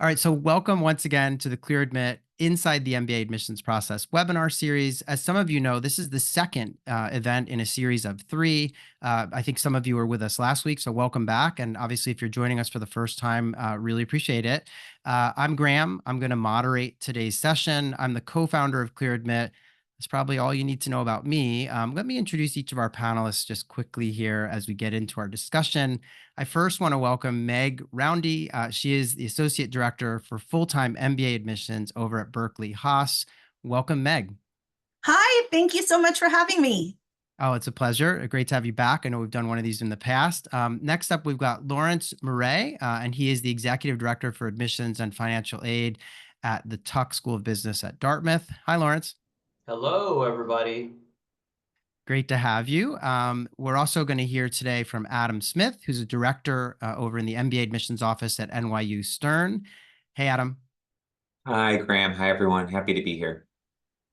All right, so welcome once again to the Clear Admit Inside the MBA Admissions Process webinar series. As some of you know, this is the second event in a series of three. I think some of you were with us last week, so welcome back. And obviously, if you're joining us for the first time, really appreciate it. I'm Graham. I'm going to moderate today's session. I'm the co-founder of Clear Admit. That's probably all you need to know about me. Let me introduce each of our panelists just quickly here as we get into our discussion. I first want to welcome Meg Roundy. She is the Associate Director for Full-Time MBA Admissions over at Berkeley Haas. Welcome, Meg. Hi, thank you so much for having me. Oh, it's a pleasure. Great to have you back. I know we've done one of these in the past. Next up, we've got Lawrence Murray, and he is the Executive Director for Admissions and Financial Aid at the Tuck School of Business at Dartmouth. Hi, Lawrence. Hello, everybody. Great to have you. We're also going to hear today from Adam Smith, who's a director over in the MBA admissions office at NYU Stern. Hey, Adam. Hi, Graham. Hi, everyone. Happy to be here.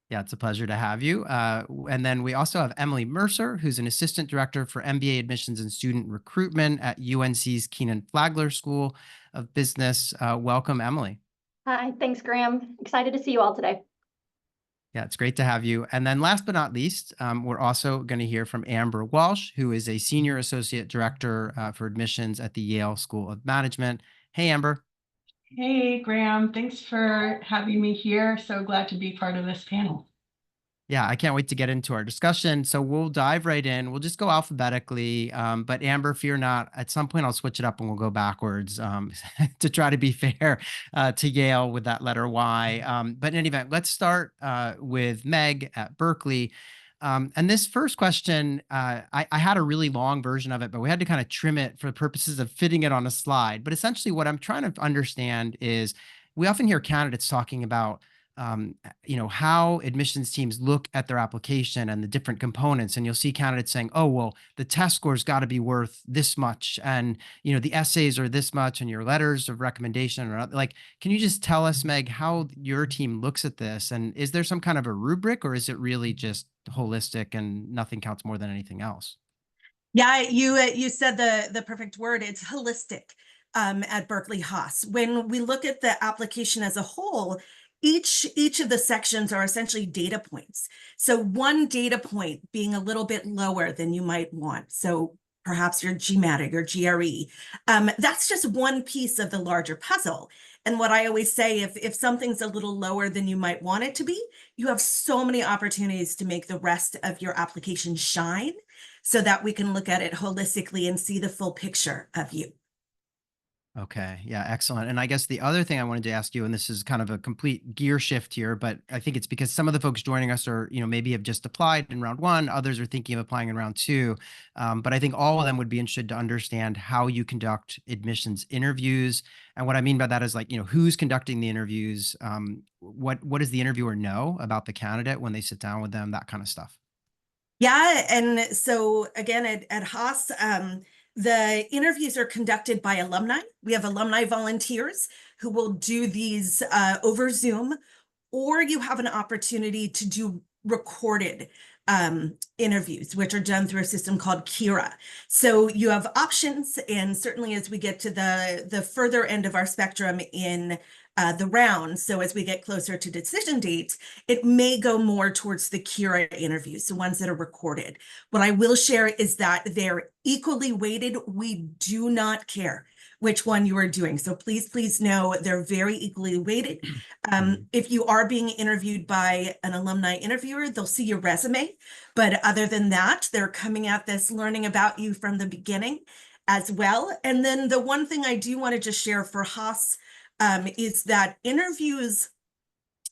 Yeah, it's a pleasure to have you. And then we also have Emily Mercer, who's an assistant director for MBA admissions and student recruitment at UNC's Kenan-Flagler School of Business. Welcome, Emily. Hi, thanks, Graham. Excited to see you all today. Yeah, it's great to have you. And then last but not least, we're also going to hear from Amber Walsh, who is a senior associate director for admissions at the Yale School of Management. Hey, Amber. Hey, Graham. Thanks for having me here. So glad to be part of this panel. Yeah, I can't wait to get into our discussion. So we'll dive right in. We'll just go alphabetically. But Amber, fear not, at some point I'll switch it up and we'll go backwards to try to be fair to Yale with that letter Y. But in any event, let's start with Meg at Berkeley. And this first question, I had a really long version of it, but we had to kind of trim it for the purposes of fitting it on a slide. But essentially what I'm trying to understand is we often hear candidates talking about how admissions teams look at their application and the different components. And you'll see candidates saying, oh, well, the test score's got to be worth this much. And, the essays are this much and your letters of recommendation or like, can you just tell us, Meg, how your team looks at this? And is there some kind of a rubric or is it really just holistic and nothing counts more than anything else? Yeah, you said the perfect word. It's holistic at Berkeley Haas. When we look at the application as a whole, each of the sections are essentially data points. So one data point being a little bit lower than you might want. So perhaps your GMAT or your GRE. That's just one piece of the larger puzzle. And what I always say, if something's a little lower than you might want it to be, you have so many opportunities to make the rest of your application shine so that we can look at it holistically and see the full picture of you. Okay. Yeah. Excellent. And I guess the other thing I wanted to ask you, and this is kind of a complete gear shift here, but I think it's because some of the folks joining us are, maybe have just applied in round one. Others are thinking of applying in round two. But I think all of them would be interested to understand how you conduct admissions interviews. And what I mean by that is like, who's conducting the interviews? What does the interviewer know about the candidate when they sit down with them, that kind of stuff? Yeah. And so again, at Haas, the interviews are conducted by alumni. We have alumni volunteers who will do these over Zoom, or you have an opportunity to do recorded interviews, which are done through a system called Kira. So you have options, and certainly as we get to the further end of our spectrum in the round, so as we get closer to decision dates, it may go more towards the Kira interviews, the ones that are recorded. What I will share is that they're equally weighted. We do not care which one you are doing. So please know they're very equally weighted. If you are being interviewed by an alumni interviewer, they'll see your resume. But other than that, they're coming at this learning about you from the beginning as well. And then the one thing I do want to just share for Haas is that interviews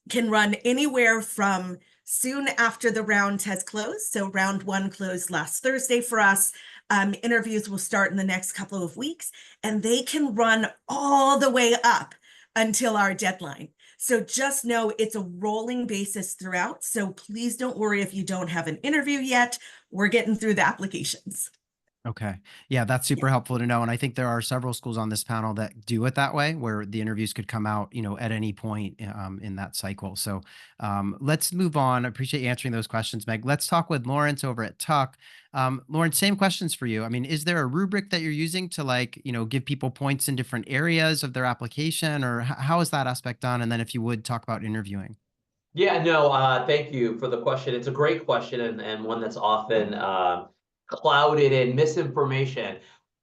can run anywhere from soon after the round has closed. So round one closed last Thursday for us. Interviews will start in the next couple of weeks, and they can run all the way up until our deadline. So just know it's a rolling basis throughout. So please don't worry if you don't have an interview yet. We're getting through the applications. Okay. Yeah, that's super helpful to know. And I think there are several schools on this panel that do it that way, where the interviews could come out, at any point in that cycle. So let's move on. I appreciate you answering those questions, Meg. Let's talk with Lawrence over at Tuck. Lawrence, same questions for you. I mean, is there a rubric that you're using to give people points in different areas of their application, or how is that aspect done? And then if you would talk about interviewing. Yeah, no, thank you for the question. It's a great question and one that's often clouded in misinformation.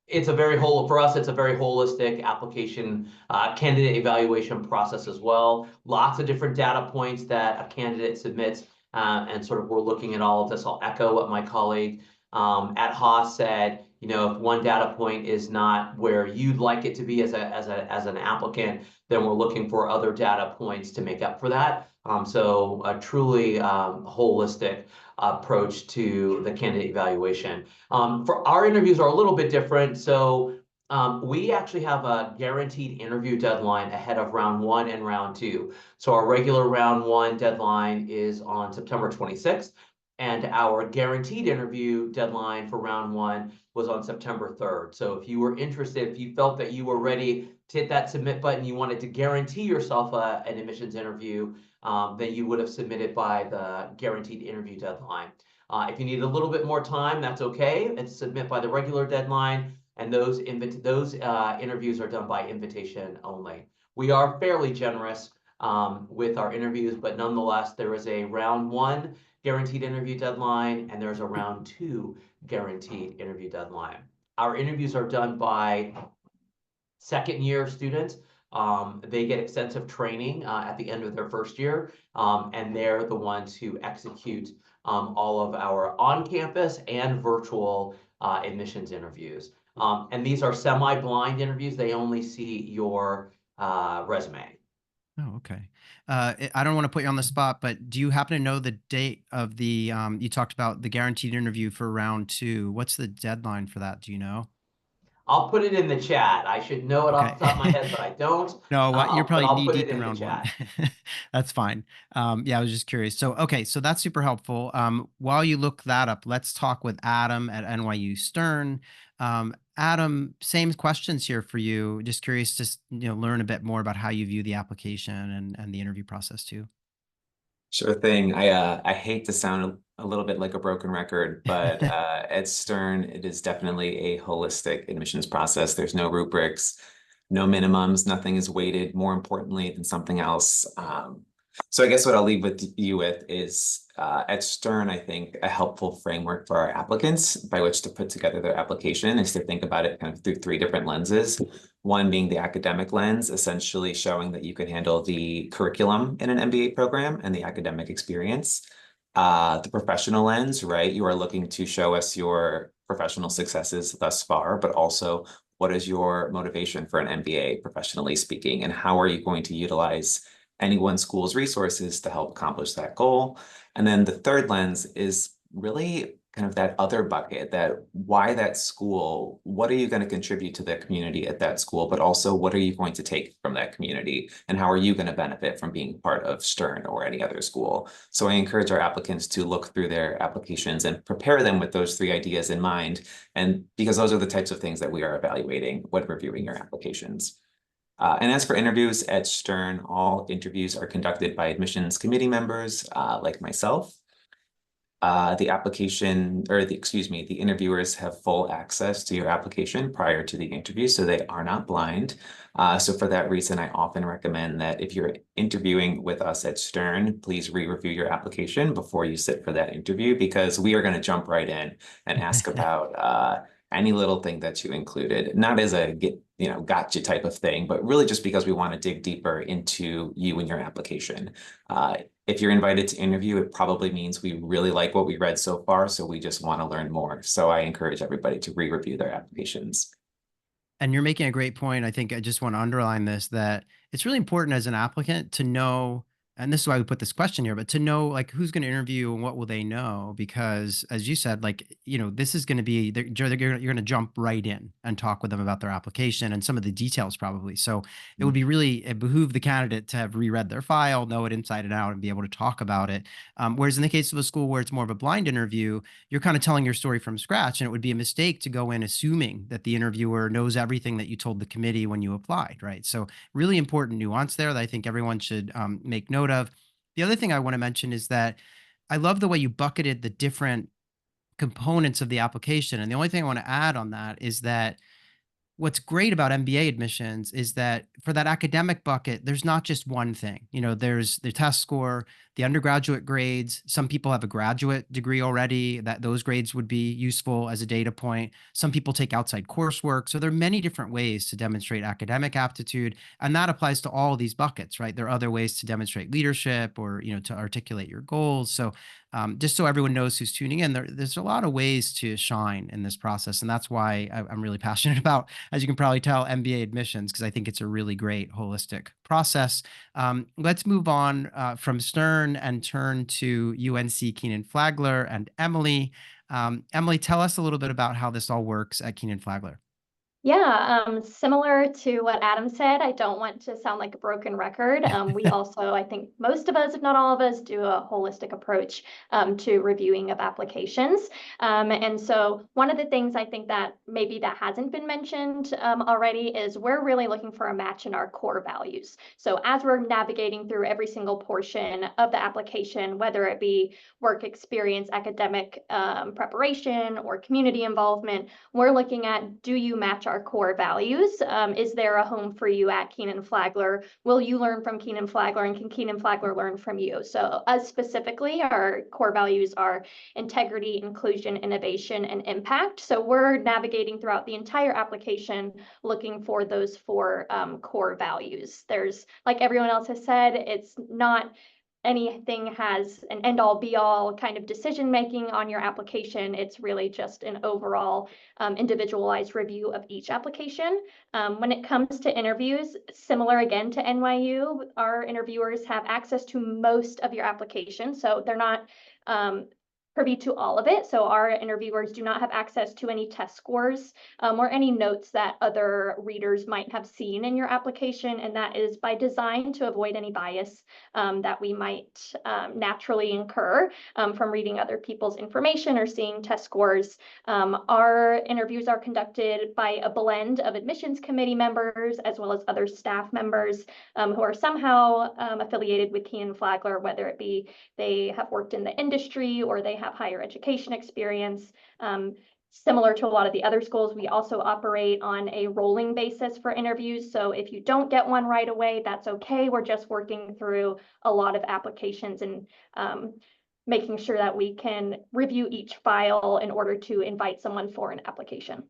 It's a very for us, it's a very holistic application candidate evaluation process as well. Lots of different data points that a candidate submits, and sort of we're looking at all of this. I'll echo what my colleague at Haas said. If one data point is not where you'd like it to be as an applicant, then we're looking for other data points to make up for that. So a truly holistic approach to the candidate evaluation. For our interviews are a little bit different. So we actually have a guaranteed interview deadline ahead of round 1 and round 2. So our regular round 1 deadline is on September 26th. And our guaranteed interview deadline for round 1 was on September 3rd. So if you were interested, if you felt that you were ready to hit that submit button, you wanted to guarantee yourself an admissions interview, then you would have submitted by the guaranteed interview deadline. If you need a little bit more time, that's okay. It's submit by the regular deadline, and those interviews are done by invitation only. We are fairly generous with our interviews, but nonetheless, there is a round 1 guaranteed interview deadline, and there's a round 2 guaranteed interview deadline. Our interviews are done by second-year students. They get extensive training at the end of their first year, and they're the ones who execute all of our on-campus and virtual admissions interviews. And these are semi-blind interviews. They only see your resume. Oh, okay. I don't want to put you on the spot, but do you happen to know the date of the, you talked about the guaranteed interview for round 2. What's the deadline for that? Do you know? I'll put it in the chat. I should know it off the top of my Okay. head, but I don't. No, what you're But probably I'll knee put it deep in in the round 1. chat. That's fine. Yeah, I was just curious. So, okay, so that's super helpful. While you look that up, let's talk with Adam at NYU Stern. Adam, same questions here for you. Just curious to learn a bit more about how you view the application and the interview process too. Sure thing. I hate to sound a little bit like a broken record, but at Stern, it is definitely a holistic admissions process. There's no rubrics, no minimums, nothing is weighted more importantly than something else. So I guess what I'll leave with you with is at Stern, I think a helpful framework for our applicants by which to put together their application is to think about it kind of through 3 different lenses. One being the academic lens, essentially showing that you can handle the curriculum in an MBA program and the academic experience. The professional lens, right? You are looking to show us your professional successes thus far, but also what is your motivation for an MBA, professionally speaking, and how are you going to utilize any one school's resources to help accomplish that goal? And then the third lens is really kind of that other bucket, that why that school, what are you going to contribute to the community at that school, but also what are you going to take from that community and how are you going to benefit from being part of Stern or any other school? So I encourage our applicants to look through their applications and prepare them with those 3 ideas in mind. And because those are the types of things that we are evaluating when reviewing your applications. And as for interviews at Stern, all interviews are conducted by admissions committee members like myself. The interviewers have full access to your application prior to the interview, so they are not blind. So for that reason, I often recommend that if you're interviewing with us at Stern, please re-review your application before you sit for that interview, because we are going to jump right in and ask about any little thing that you included, not as a gotcha type of thing, but really just because we want to dig deeper into you and your application. If you're invited to interview, it probably means we really like what we read so far, so we just want to learn more. So I encourage everybody to re-review their applications. And you're making a great point. I think I just want to underline this, that it's really important as an applicant to know and this is why we put this question here, but to know like who's going to interview and what will they know? Because as you said, like, this is going to be, you're going to jump right in and talk with them about their application and some of the details probably. So it would be it behoove the candidate to have reread their file, know it inside and out, and be able to talk about it. Whereas in the case of a school where it's more of a blind interview, you're kind of telling your story from scratch, and it would be a mistake to go in assuming that the interviewer knows everything that you told the committee when you applied, right? So really important nuance there that I think everyone should make note of. The other thing I want to mention is that I love the way you bucketed the different components of the application. And the only thing I want to add on that is that what's great about MBA admissions is that for that academic bucket, there's not just one thing. There's the test score, the undergraduate grades. Some people have a graduate degree already, that those grades would be useful as a data point. Some people take outside coursework. So there are many different ways to demonstrate academic aptitude, and that applies to all of these buckets, right? There are other ways to demonstrate leadership or, to articulate your goals. So just so everyone knows who's tuning in, there's a lot of ways to shine in this process. And that's why I'm really passionate about, as you can probably tell, MBA admissions, because I think it's a really great holistic process. Let's move on from Stern and turn to UNC Kenan-Flagler and Emily. Emily, tell us a little bit about how this all works at Kenan-Flagler. Yeah, similar to what Adam said, I don't want to sound like a broken record. We also, I think most of us, if not all of us, do a holistic approach to reviewing of applications. And so one of the things I think that maybe that hasn't been mentioned already is we're really looking for a match in our core values. So as we're navigating through every single portion of the application, whether it be work experience, academic preparation, or community involvement, we're looking at, do you match our core values? Is there a home for you at Kenan-Flagler? Will you learn from Kenan-Flagler, and can Kenan-Flagler learn from you? So us specifically, our core values are integrity, inclusion, innovation, and impact. So we're navigating throughout the entire application looking for those four core values. There's, like everyone else has said, it's not anything has an end-all be-all kind of decision-making on your application. It's really just an overall individualized review of each application. When it comes to interviews, similar again to NYU, our interviewers have access to most of your application, so they're not privy to all of it. So our interviewers do not have access to any test scores or any notes that other readers might have seen in your application. And that is by design to avoid any bias that we might naturally incur from reading other people's information or seeing test scores. Our interviews are conducted by a blend of admissions committee members as well as other staff members who are somehow affiliated with Kenan-Flagler, whether it be they have worked in the industry or they have higher education experience. Similar to a lot of the other schools, we also operate on a rolling basis for interviews. So if you don't get one right away, that's okay. We're just working through a lot of applications and making sure that we can review each file in order to invite someone for an application.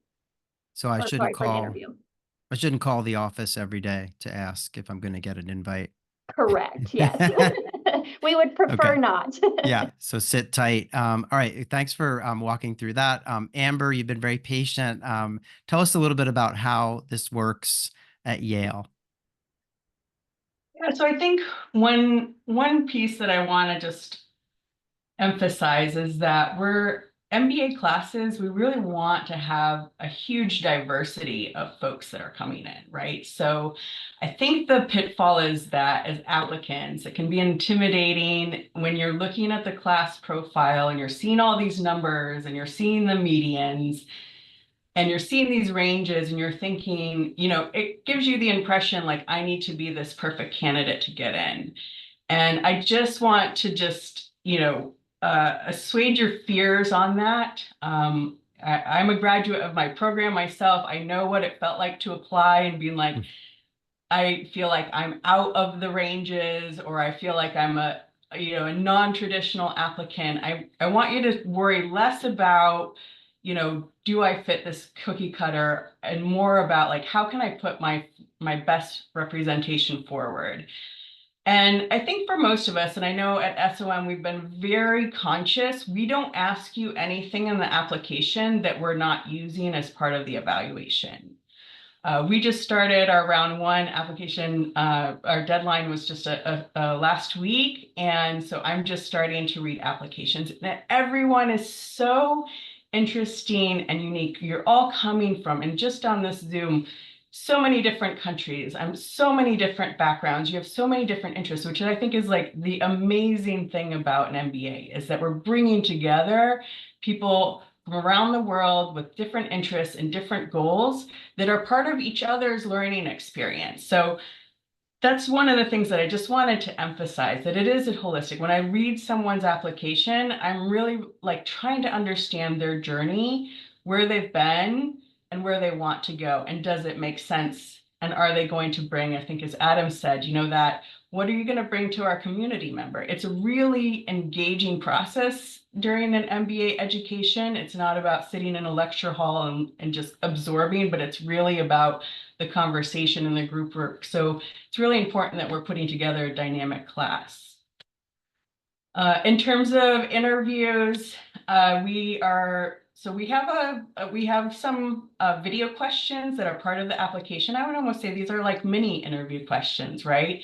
So I shouldn't interview. call the office every day to ask if I'm going to get an invite. Correct. Yes. We would prefer not. Yeah. So sit tight. All right. Thanks for walking through that. Amber, you've been very patient. Tell us a little bit about how this works at Yale. Yeah, so I think one piece that I want to just emphasize is that we're MBA classes, we really want to have a huge diversity of folks that are coming in, right? So I think the pitfall is that as applicants, it can be intimidating when you're looking at the class profile and you're seeing all these numbers and you're seeing the medians and you're seeing these ranges and you're thinking, it gives you the impression like I need to be this perfect candidate to get in. And I just want to assuage your fears on that. I'm a graduate of my program myself. I know what it felt like to apply and being like, I feel like I'm out of the ranges, or I feel like I'm a non-traditional applicant. I want you to worry less about, do I fit this cookie cutter, and more about like, how can I put my best representation forward? And I think for most of us, and I know at SOM, we've been very conscious, we don't ask you anything in the application that we're not using as part of the evaluation. We just started our round one application. Our deadline was just last week. And so I'm just starting to read applications. And everyone is so interesting and unique. You're all coming from, and just on this Zoom, so many different countries, so many different backgrounds. You have so many different interests, which I think is like the amazing thing about an MBA, is that we're bringing together people from around the world with different interests and different goals that are part of each other's learning experience. So that's one of the things that I just wanted to emphasize, that it is a holistic. When I read someone's application, I'm really like trying to understand their journey, where they've been and where they want to go. And does it make sense? And are they going to bring, I think as Adam said, you know, that what are you going to bring to our community member? It's a really engaging process during an MBA education. It's not about sitting in a lecture hall and just absorbing, but it's really about the conversation and the group work. So it's really important that we're putting together a dynamic class. In terms of interviews, we have some video questions that are part of the application. I would almost say these are like mini interview questions, right?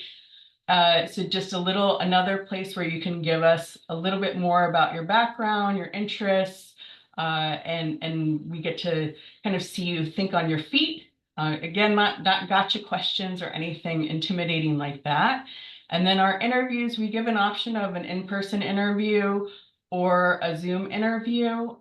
So just another place where you can give us a little bit more about your background, your interests, and we get to kind of see you think on your feet. Again, not gotcha questions or anything intimidating like that. And then our interviews, we give an option of an in-person interview or a Zoom interview.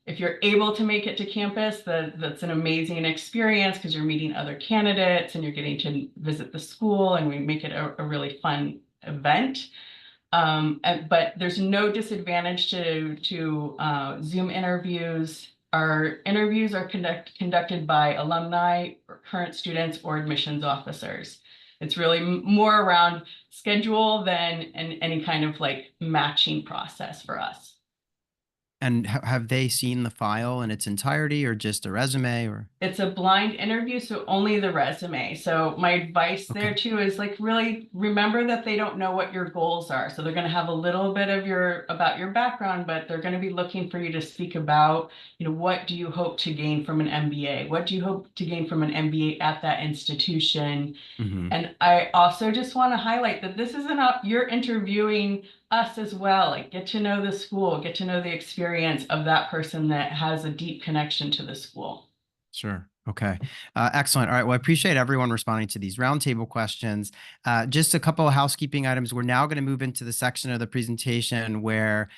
If you're able to make it to campus, that's an amazing experience because you're meeting other candidates and you're getting to visit the school, and we make it a really fun event. But there's no disadvantage to Zoom interviews. Our interviews are conducted by alumni, or current students, or admissions officers. It's really more around schedule than any kind of like matching process for us. And have they seen the file in its entirety, or just a resume? Or it's a blind interview, so only the resume. So my advice there too is like really remember that they don't know what your goals are. So they're going to have a little bit of about your background, but they're going to be looking for you to speak about, you know, what do you hope to gain from an MBA? What do you hope to gain from an MBA at that institution? Mm-hmm. And I also just want to highlight that this isn't you're interviewing us as well. Like, get to know the school, get to know the experience of that person that has a deep connection to the school. Sure. Okay. Excellent. All right. Well, I appreciate everyone responding to these roundtable questions. Just a couple of housekeeping items. We're now going to move into the section of the presentation where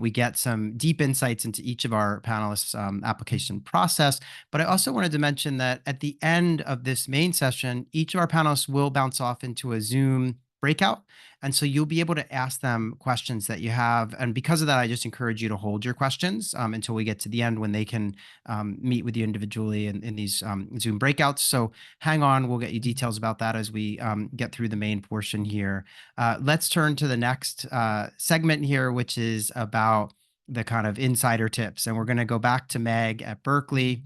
we get some deep insights into each of our panelists' application process. But I also wanted to mention that at the end of this main session, each of our panelists will bounce off into a Zoom breakout. And so you'll be able to ask them questions that you have. And because of that, I just encourage you to hold your questions until we get to the end when they can meet with you individually in these Zoom breakouts. So hang on, we'll get you details about that as we get through the main portion here. Let's turn to the next segment here, which is about the kind of insider tips. And we're going to go back to Meg at Berkeley.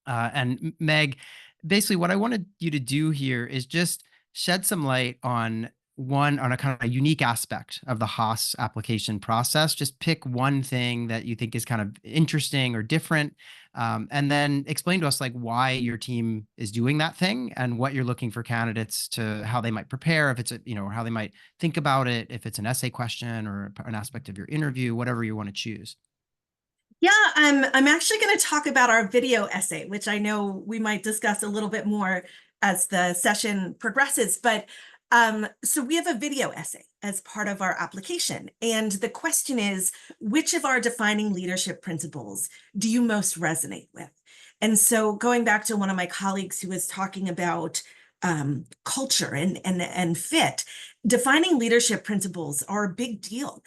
And Meg, basically what I wanted you to do here is just shed some light on a kind of a unique aspect of the Haas application process. Just pick one thing that you think is kind of interesting or different, and then explain to us like why your team is doing that thing and what you're looking for candidates to, how they might prepare, if it's or how they might think about it, if it's an essay question or an aspect of your interview, whatever you want to choose. Yeah, I'm actually going to talk about our video essay, which I know we might discuss a little bit more as the session progresses. But so we have a video essay as part of our application. And the question is, which of our defining leadership principles do you most resonate with? And so going back to one of my colleagues who was talking about culture and fit, defining leadership principles are a big deal.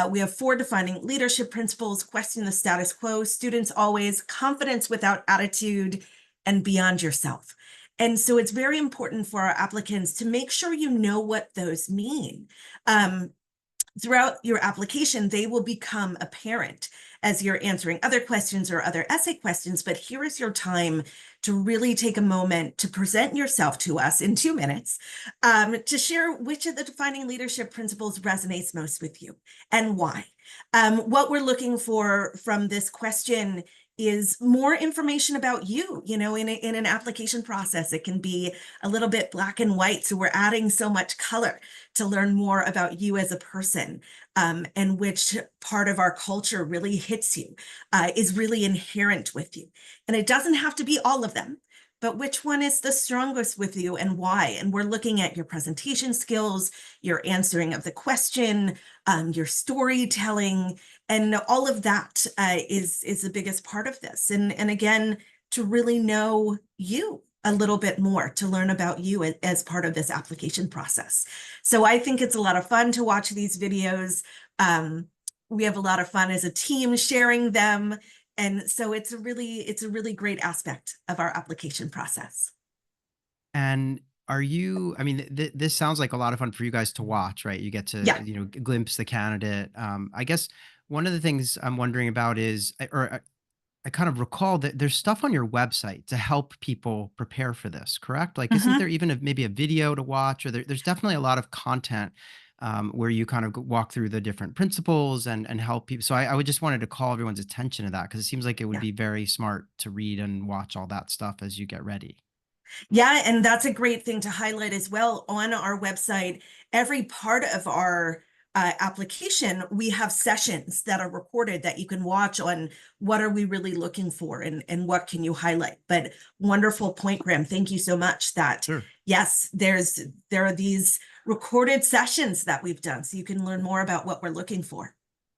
We have 4 defining leadership principles: question the status quo, students always, confidence without attitude, and beyond yourself. And so it's very important for our applicants to make sure you know what those mean. Throughout your application, they will become apparent as you're answering other questions or other essay questions, but here is your time to really take a moment to present yourself to us in 2 minutes, to share which of the defining leadership principles resonates most with you and why. What we're looking for from this question is more information about you. In an application process, it can be a little bit black and white. So we're adding so much color to learn more about you as a person, and which part of our culture really hits you, is really inherent with you. And it doesn't have to be all of them, but which one is the strongest with you and why? And we're looking at your presentation skills, your answering of the question, your storytelling, and all of that is the biggest part of this. And again, to really know you a little bit more, to learn about you as part of this application process. So I think it's a lot of fun to watch these videos. We have a lot of fun as a team sharing them. And so it's a really great aspect of our application process. And are you, I mean, this sounds like a lot of fun for you guys to watch, right? You get to, Yeah. glimpse the candidate. I guess one of the things I'm wondering about is, I kind of recall that there's stuff on your website to help people prepare for this, correct? Like, isn't there even maybe a video to watch, or there's definitely a lot of content where you kind of walk through the different principles and help people. So I would just wanted to call everyone's attention to that, because it seems like it would be very smart to read and watch all that stuff as you get ready. Yeah, and that's a great thing to highlight as well. On our website, every part of our application, we have sessions that are recorded that you can watch on what are we really looking for and what can you highlight. But wonderful point, Graham. Thank you so much. That Sure. Yes, there are these recorded sessions that we've done, so you can learn more about what we're looking for.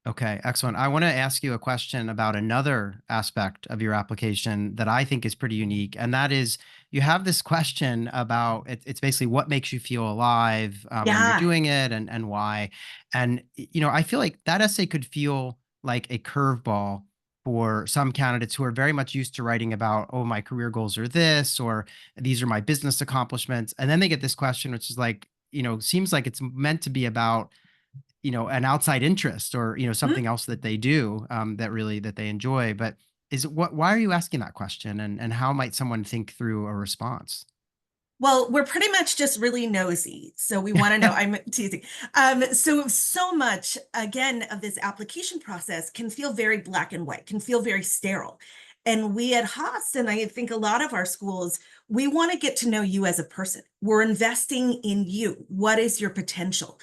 Okay, excellent. I want to ask you a question about another aspect of your application that I think is pretty unique. And that is, you have this question about it's basically what makes you feel alive when you're Yeah. doing it, and why. And, I feel like that essay could feel like a curveball for some candidates who are very much used to writing about, oh, my career goals are this, or these are my business accomplishments. And then they get this question, which is like, seems like it's meant to be about an outside interest, or, something else that they do, that they enjoy. But why are you asking that question, and how might someone think through a response? Well, we're pretty much just really nosy. So we want to know, I'm teasing. So much, again, of this application process can feel very black and white, can feel very sterile. And we at Haas, and I think a lot of our schools, we want to get to know you as a person. We're investing in you. What is your potential?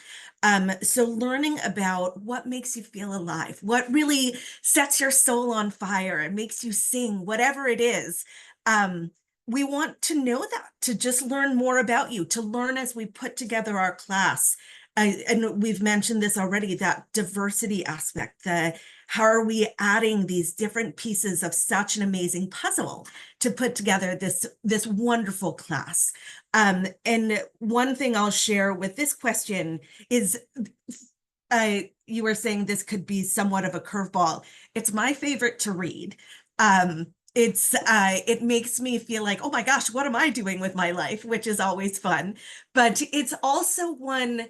So learning about what makes you feel alive, what really sets your soul on fire and makes you sing, whatever it is. We want to know that, to just learn more about you, to learn as we put together our class. And we've mentioned this already, that diversity aspect, how are we adding these different pieces of such an amazing puzzle to put together this wonderful class. And one thing I'll share with this question is, you were saying this could be somewhat of a curveball. It's my favorite to read. It makes me feel like, oh my gosh, what am I doing with my life? Which is always fun. But it's also one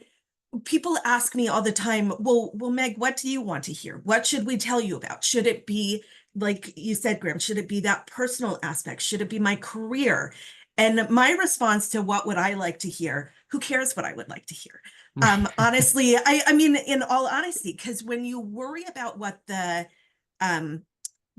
people ask me all the time, well, Meg, what do you want to hear? What should we tell you about? Should it be, like you said, Graham, should it be that personal aspect? Should it be my career? And my response to what would I like to hear? Who cares what I would like to hear? Honestly, I mean, in all honesty, because when you worry about what the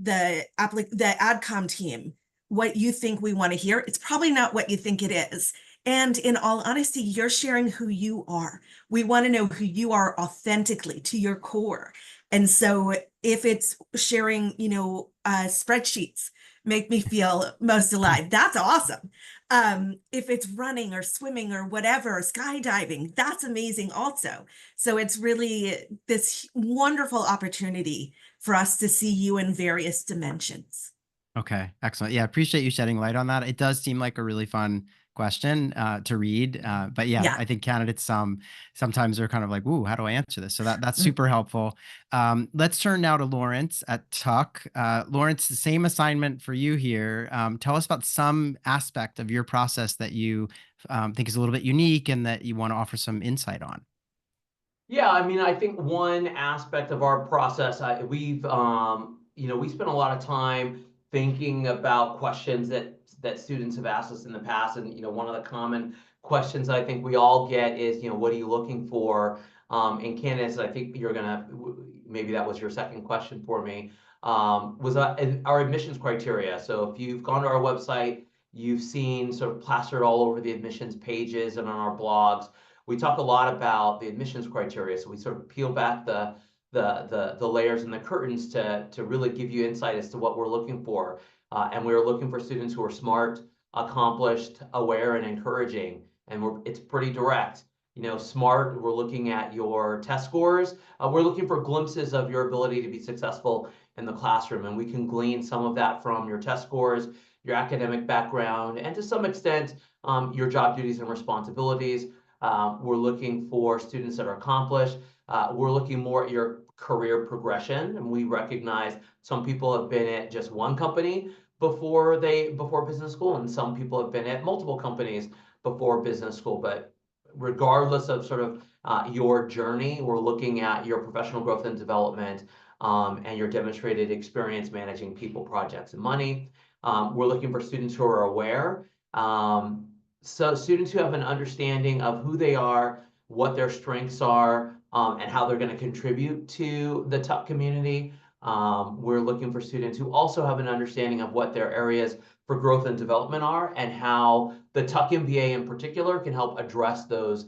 AdCom team, what you think we want to hear, it's probably not what you think it is. And in all honesty, you're sharing who you are. We want to know who you are authentically, to your core. And so if it's sharing, spreadsheets make me feel most alive, that's awesome. If it's running or swimming or whatever, skydiving, that's amazing also. So it's really this wonderful opportunity for us to see you in various dimensions. Okay, excellent. Yeah, appreciate you shedding light on that. It does seem like a really fun question to read. But yeah, I think candidates sometimes are kind of like, ooh, how do I answer this? So that's super helpful. Let's turn now to Lawrence at Tuck. Lawrence, the same assignment for you here. Tell us about some aspect of your process that you think is a little bit unique and that you want to offer some insight on. Yeah, I mean, I think one aspect of our process, we spent a lot of time thinking about questions that students have asked us in the past. And, one of the common questions I think we all get is, what are you looking for in candidates? I think maybe that was your second question for me. was our admissions criteria. So if you've gone to our website, you've seen sort of plastered all over the admissions pages and on our blogs, we talk a lot about the admissions criteria. So we sort of peel back the layers and the curtains to really give you insight as to what we're looking for. And we're looking for students who are smart, accomplished, aware, and encouraging. And it's pretty direct. You know, smart, we're looking at your test scores. We're looking for glimpses of your ability to be successful in the classroom. And we can glean some of that from your test scores, your academic background, and to some extent, your job duties and responsibilities. We're looking for students that are accomplished. We're looking more at your career progression, and we recognize some people have been at just one company before business school, and some people have been at multiple companies before business school. But regardless of sort of your journey, we're looking at your professional growth and development and your demonstrated experience managing people, projects, and money. We're looking for students who are aware. So students who have an understanding of who they are, what their strengths are, and how they're going to contribute to the Tuck community. We're looking for students who also have an understanding of what their areas for growth and development are, and how the Tuck MBA in particular can help address those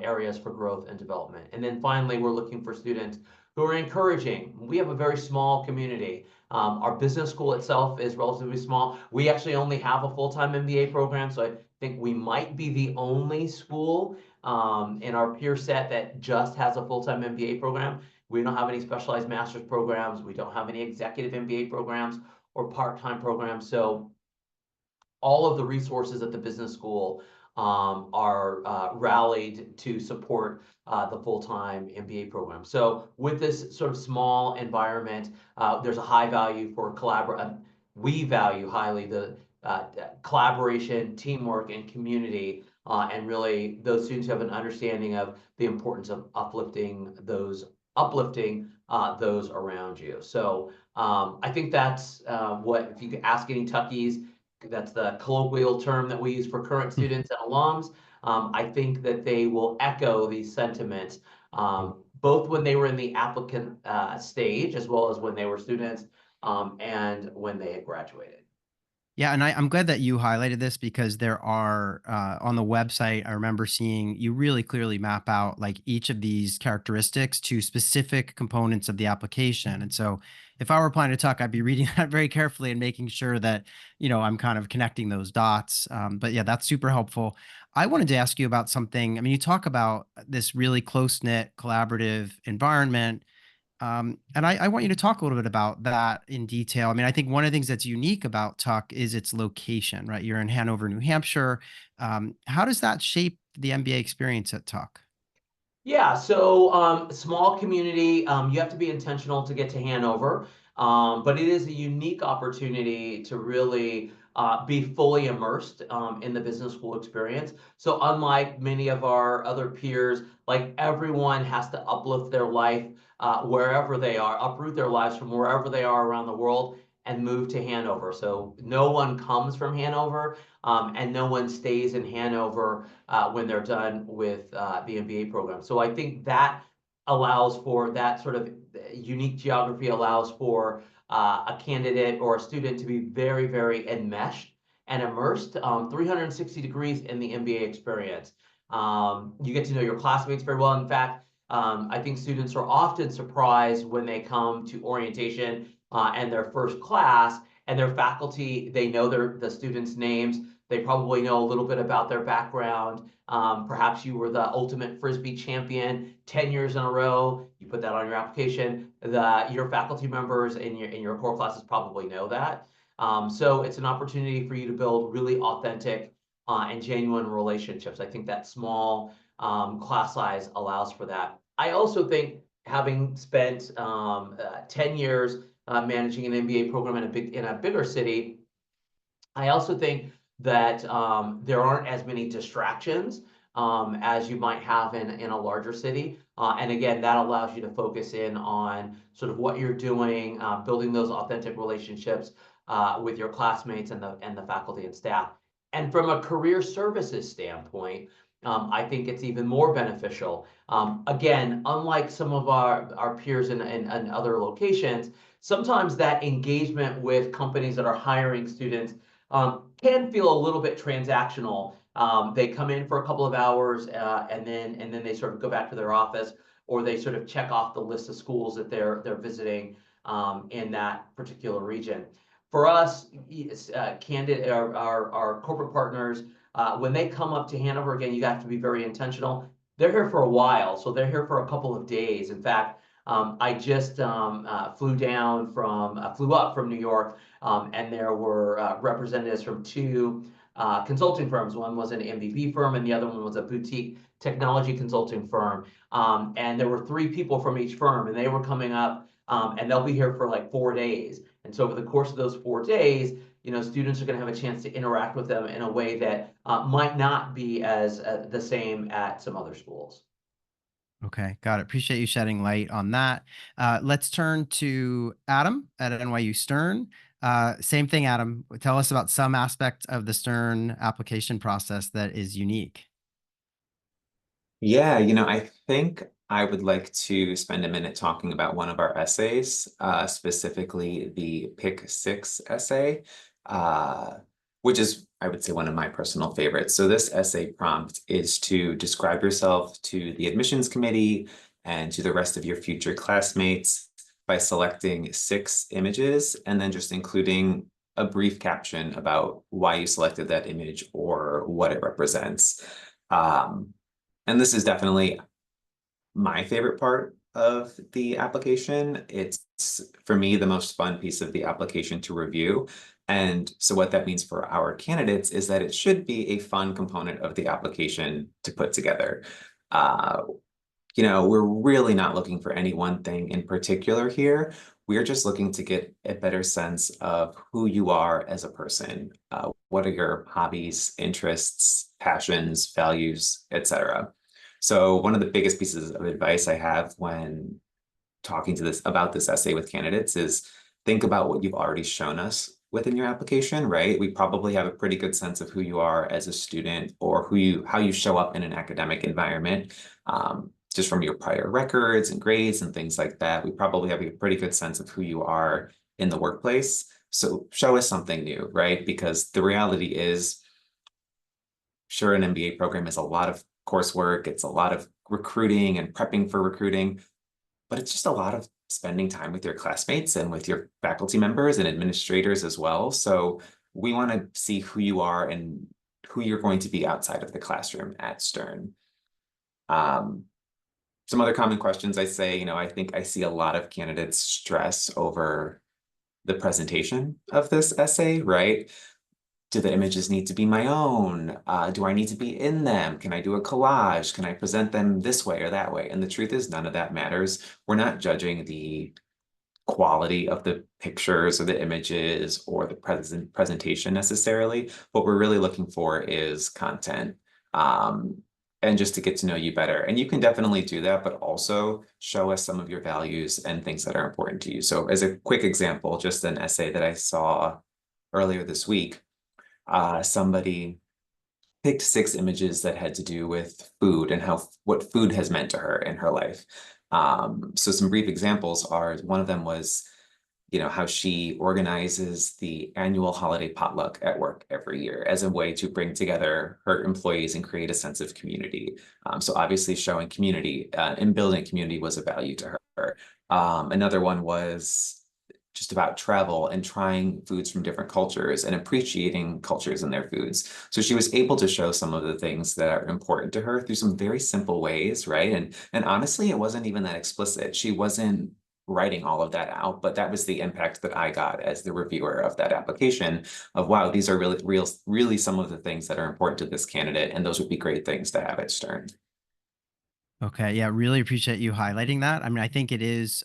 areas for growth and development. And then finally, we're looking for students who are encouraging. We have a very small community. Our business school itself is relatively small. We actually only have a full-time MBA program, so I think we might be the only school in our peer set that just has a full-time MBA program. We don't have any specialized master's programs. We don't have any executive MBA programs or part-time programs. So all of the resources at the business school are rallied to support the full-time MBA program. So with this sort of small environment, there's a high value for collaboration. We value highly the collaboration, teamwork, and community, and really those students who have an understanding of the importance of uplifting those around you. So I think that's what, if you could ask any Tuckies, that's the colloquial term that we use for current students and alums. I think that they will echo these sentiments, both when they were in the applicant stage, as well as when they were students, and when they had graduated. Yeah, and I'm glad that you highlighted this, because there are on the website, I remember seeing you really clearly map out like each of these characteristics to specific components of the application. And so if I were applying to Tuck, I'd be reading that very carefully and making sure that, you know, I'm kind of connecting those dots. But yeah, that's super helpful. I wanted to ask you about something. I mean, you talk about this really close-knit collaborative environment. And I want you to talk a little bit about that in detail. I mean, I think one of the things that's unique about Tuck is its location, right? You're in Hanover, New Hampshire. How does that shape the MBA experience at Tuck? Yeah, so small community, you have to be intentional to get to Hanover, but it is a unique opportunity to really be fully immersed in the business school experience. So unlike many of our other peers, like everyone has to uplift their life wherever they are, uproot their lives from wherever they are around the world and move to Hanover. So no one comes from Hanover, and no one stays in Hanover when they're done with the MBA program. So I think that allows for that sort of unique geography, allows for a candidate or a student to be very, very enmeshed and immersed 360 degrees in the MBA experience. You get to know your classmates very well. In fact, I think students are often surprised when they come to orientation and their first class, and their faculty, they know the students' names. They probably know a little bit about their background. Perhaps you were the ultimate Frisbee champion 10 years in a row. You put that on your application. Your faculty members in your core classes probably know that. So it's an opportunity for you to build really authentic and genuine relationships. I think that small class size allows for that. I also think, having spent 10 years managing an MBA program in a bigger city, I also think that there aren't as many distractions as you might have in a larger city. And again, that allows you to focus in on sort of what you're doing, building those authentic relationships with your classmates and the faculty and staff. And from a career services standpoint, I think it's even more beneficial. Again, unlike some of our peers in other locations, sometimes that engagement with companies that are hiring students can feel a little bit transactional. They come in for a couple of hours and then they sort of go back to their office, or they sort of check off the list of schools that they're visiting in that particular region. For us, our corporate partners, when they come up to Hanover, again, you have to be very intentional. They're here for a while, so they're here for a couple of days. In fact, I just flew up from New York, and there were representatives from two consulting firms. One was an MBB firm, and the other one was a boutique technology consulting firm. And there were 3 people from each firm, and they were coming up, and they'll be here for like 4 days. And so over the course of those 4 days, students are going to have a chance to interact with them in a way that might not be as the same at some other schools. Okay, got it. Appreciate you shedding light on that. Let's turn to Adam at NYU Stern. Same thing, Adam. Tell us about some aspect of the Stern application process that is unique. Yeah, I think I would like to spend a minute talking about one of our essays, specifically the Pick 6 essay, which is, I would say, one of my personal favorites. So this essay prompt is to describe yourself to the admissions committee and to the rest of your future classmates by selecting 6 images and then just including a brief caption about why you selected that image or what it represents. And this is definitely my favorite part of the application. It's, for me, the most fun piece of the application to review. And so what that means for our candidates is that it should be a fun component of the application to put together. We're really not looking for any one thing in particular here. We're just looking to get a better sense of who you are as a person. What are your hobbies, interests, passions, values, etc. So one of the biggest pieces of advice I have when talking about this essay with candidates is think about what you've already shown us within your application, right? We probably have a pretty good sense of who you are as a student or how you show up in an academic environment. Just from your prior records and grades and things like that, we probably have a pretty good sense of who you are in the workplace. So show us something new, right? Because the reality is, sure, an MBA program is a lot of coursework, it's a lot of recruiting and prepping for recruiting, but it's just a lot of spending time with your classmates and with your faculty members and administrators as well. So we want to see who you are and who you're going to be outside of the classroom at Stern. Some other common questions I say, I think I see a lot of candidates stress over the presentation of this essay, right? Do the images need to be my own? Do I need to be in them? Can I do a collage? Can I present them this way or that way? And the truth is, none of that matters. We're not judging the quality of the pictures or the images or the presentation necessarily. What we're really looking for is content. And just to get to know you better. And you can definitely do that, but also show us some of your values and things that are important to you. So as a quick example, just an essay that I saw earlier this week, somebody picked 6 images that had to do with food and what food has meant to her in her life. So some brief examples are, one of them was, how she organizes the annual holiday potluck at work every year as a way to bring together her employees and create a sense of community. So obviously showing community and building community was a value to her. Another one was just about travel and trying foods from different cultures and appreciating cultures and their foods. So she was able to show some of the things that are important to her through some very simple ways, right? And honestly, it wasn't even that explicit. She wasn't writing all of that out, but that was the impact that I got as the reviewer of that application of, wow, these are really some of the things that are important to this candidate, and those would be great things to have at Stern. Okay, yeah, really appreciate you highlighting that. I mean, I think it is,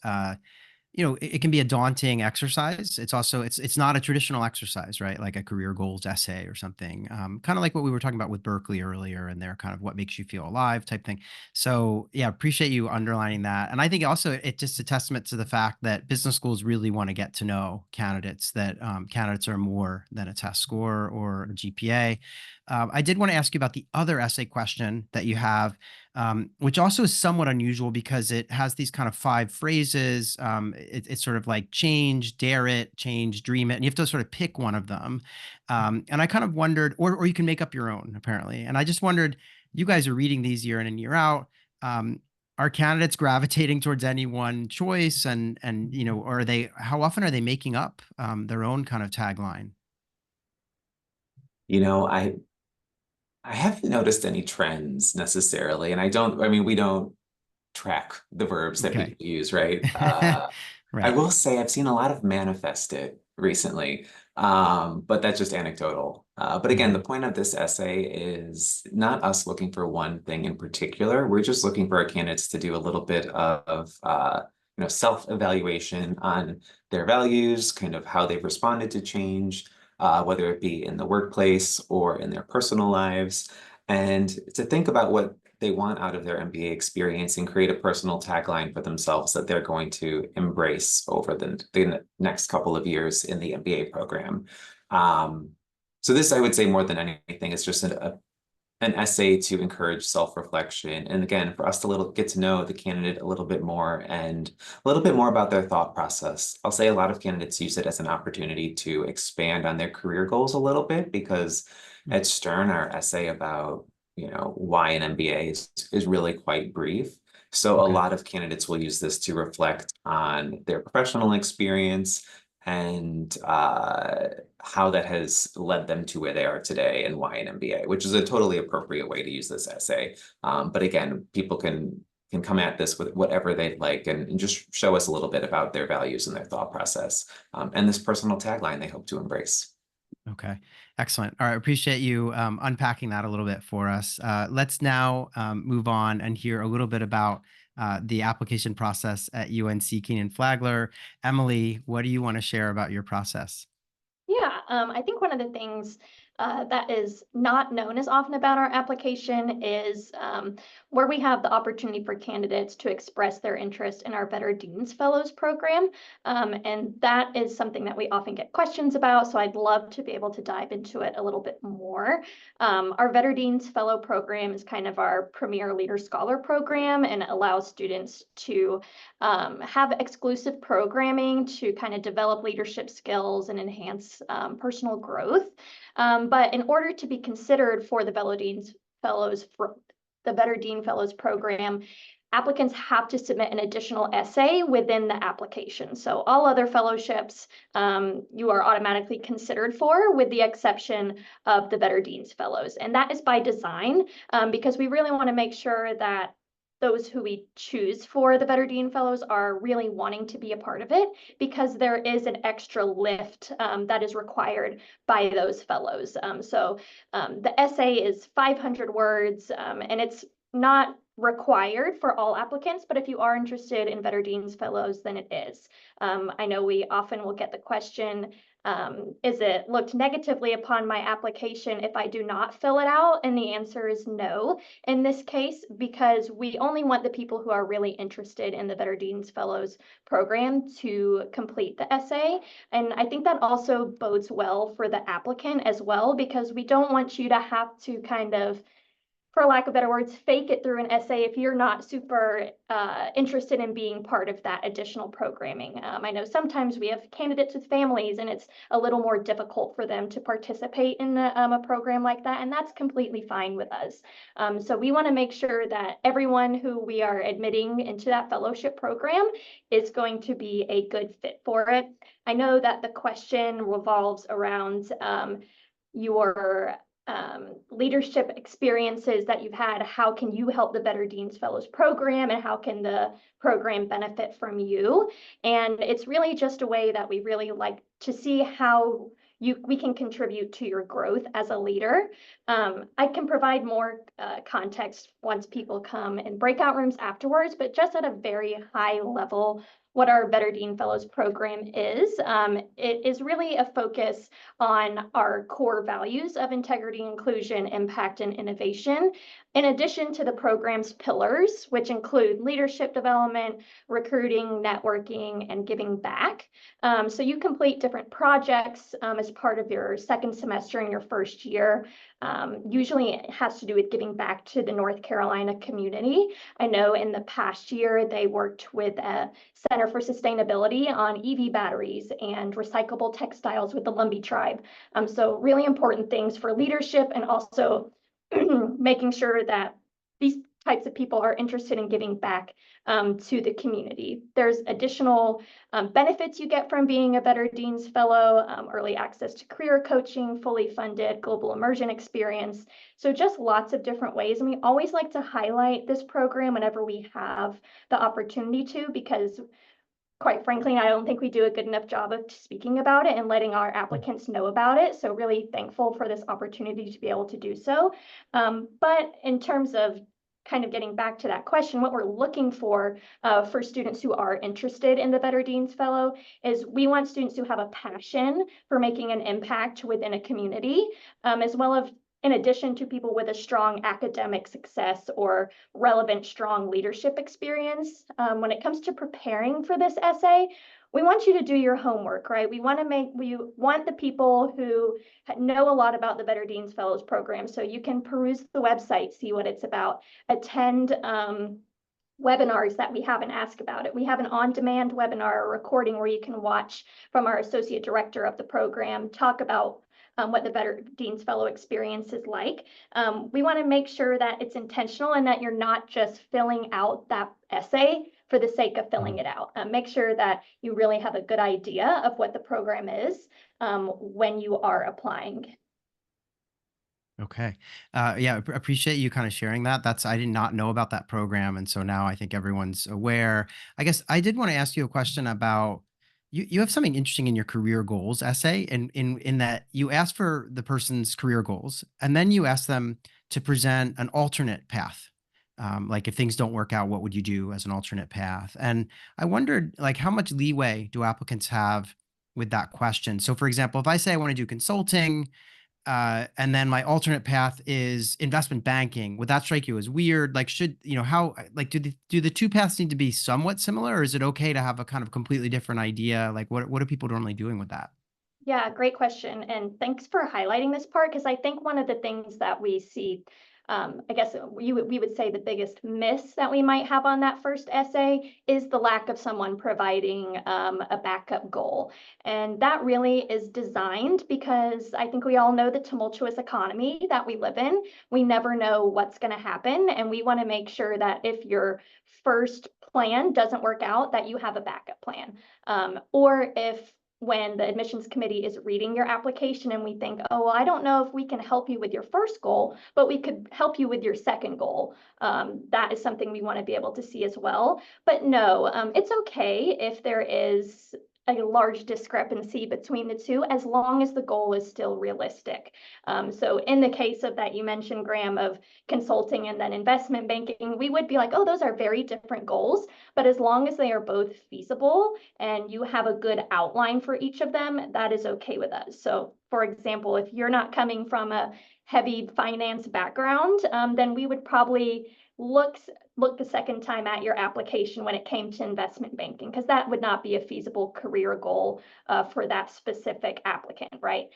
it can be a daunting exercise. It's also, it's not a traditional exercise, right? Like a career goals essay or something, kind of like what we were talking about with Berkeley earlier and their kind of what makes you feel alive type thing. So yeah, appreciate you underlining that. And I think also it's just a testament to the fact that business schools really want to get to know candidates, that candidates are more than a test score or a GPA. I did want to ask you about the other essay question that you have, which also is somewhat unusual because it has these kind of 5 phrases. It's sort of like change, dare it, change, dream it, and you have to sort of pick one of them. And I kind of wondered, or you can make up your own, apparently. And I just wondered, you guys are reading these year in and year out. Are candidates gravitating towards any one choice, and or are they? How often are they making up their own kind of tagline? I haven't noticed any trends necessarily, and I mean, we don't track the verbs that Okay. people use, right? I Right. will say I've seen a lot of manifest it recently, but that's just anecdotal. But again, the point of this essay is not us looking for one thing in particular. We're just looking for our candidates to do a little bit of self-evaluation on their values, kind of how they've responded to change, whether it be in the workplace or in their personal lives, and to think about what they want out of their MBA experience and create a personal tagline for themselves that they're going to embrace over the next couple of years in the MBA program. So this, I would say, more than anything, is just an essay to encourage self-reflection. And again, for us to get to know the candidate a little bit more and a little bit more about their thought process. I'll say a lot of candidates use it as an opportunity to expand on their career goals a little bit, because at Stern, our essay about why an MBA is really quite brief. So a lot of candidates will use this to reflect on their professional experience and how that has led them to where they are today and why an MBA, which is a totally appropriate way to use this essay. But again, people can come at this with whatever they'd like and just show us a little bit about their values and their thought process, and this personal tagline they hope to embrace. Okay, excellent. All right, appreciate you unpacking that a little bit for us. Let's now move on and hear a little bit about the application process at UNC Kenan-Flagler. Emily, what do you want to share about your process? Yeah, I think one of the things that is not known as often about our application is where we have the opportunity for candidates to express their interest in our Better Deans Fellows program. And that is something that we often get questions about. So I'd love to be able to dive into it a little bit more. Our Better Deans Fellow program is kind of our premier leader scholar program and allows students to have exclusive programming to kind of develop leadership skills and enhance personal growth. But in order to be considered for the Better Dean Fellows program, applicants have to submit an additional essay within the application. So all other fellowships you are automatically considered for, with the exception of the Better Deans Fellows. And that is by design, because we really want to make sure that those who we choose for the Better Dean Fellows are really wanting to be a part of it, because there is an extra lift that is required by those fellows. So the essay is 500 words, and it's not required for all applicants, but if you are interested in Better Dean's Fellows, then it is. I know we often will get the question, is it looked negatively upon my application if I do not fill it out? And the answer is no in this case, because we only want the people who are really interested in the Better Dean's Fellows program to complete the essay. And I think that also bodes well for the applicant as well, because we don't want you to have to kind of, for lack of better words, fake it through an essay if you're not super interested in being part of that additional programming. I know sometimes we have candidates with families and it's a little more difficult for them to participate in a program like that, and that's completely fine with us. So we want to make sure that everyone who we are admitting into that fellowship program is going to be a good fit for it. I know that the question revolves around your leadership experiences that you've had. How can you help the Better Dean's Fellows program, and how can the program benefit from you? And it's really just a way that we really like to see how we can contribute to your growth as a leader. I can provide more context once people come in breakout rooms afterwards, but just at a very high level what our Better Dean Fellows program is. It is really a focus on our core values of integrity, inclusion, impact, and innovation, in addition to the program's pillars, which include leadership development, recruiting, networking, and giving back. So you complete different projects as part of your second semester in your first year. Usually it has to do with giving back to the North Carolina community. I know in the past year, they worked with a Center for Sustainability on EV batteries and recyclable textiles with the Lumbee tribe. So really important things for leadership, and also making sure that these types of people are interested in giving back to the community. There's additional benefits you get from being a Better Dean's Fellow, early access to career coaching, fully funded global immersion experience. So just lots of different ways. And we always like to highlight this program whenever we have the opportunity to, because quite frankly, I don't think we do a good enough job of speaking about it and letting our applicants know about it. So really thankful for this opportunity to be able to do so. But in terms of kind of getting back to that question, what we're looking for students who are interested in the Better Dean's Fellow is we want students who have a passion for making an impact within a community, as well as in addition to people with a strong academic success or relevant, strong leadership experience. When it comes to preparing for this essay, we want you to do your homework, right? We want the people who know a lot about the Better Dean's Fellows program. So you can peruse the website, see what it's about, attend webinars that we have and ask about it. We have an on-demand webinar or recording where you can watch from our associate director of the program, talk about what the Better Dean's Fellow experience is like. We want to make sure that it's intentional and that you're not just filling out that essay for the sake of filling it out. Make sure that you really have a good idea of what the program is when you are applying. Okay. Yeah, appreciate you kind of sharing that. I did not know about that program. And so now I think everyone's aware. I guess I did want to ask you a question about, you have something interesting in your career goals essay, and in that you ask for the person's career goals, and then you ask them to present an alternate path. Like if things don't work out, what would you do as an alternate path? And I wondered, like, how much leeway do applicants have with that question? So for example, if I say I want to do consulting, and then my alternate path is investment banking, would that strike you as weird? Like, how, like, do the two paths need to be somewhat similar, or is it okay to have a kind of completely different idea? Like, what are people normally doing with that? Yeah, great question. And thanks for highlighting this part, because I think one of the things that we see, I guess we would say the biggest miss that we might have on that first essay is the lack of someone providing a backup goal. And that really is designed because I think we all know the tumultuous economy that we live in. We never know what's going to happen. And we want to make sure that if your first plan doesn't work out, that you have a backup plan. Or if when the admissions committee is reading your application and we think, oh, well, I don't know if we can help you with your first goal, but we could help you with your second goal. That is something we want to be able to see as well. But no, it's okay if there is a large discrepancy between the two, as long as the goal is still realistic. So in the case of that you mentioned, Graham, of consulting and then investment banking, we would be like, oh, those are very different goals. But as long as they are both feasible and you have a good outline for each of them, that is okay with us. So for example, if you're not coming from a heavy finance background, then we would probably look the second time at your application when it came to investment banking, because that would not be a feasible career goal for that specific applicant, right?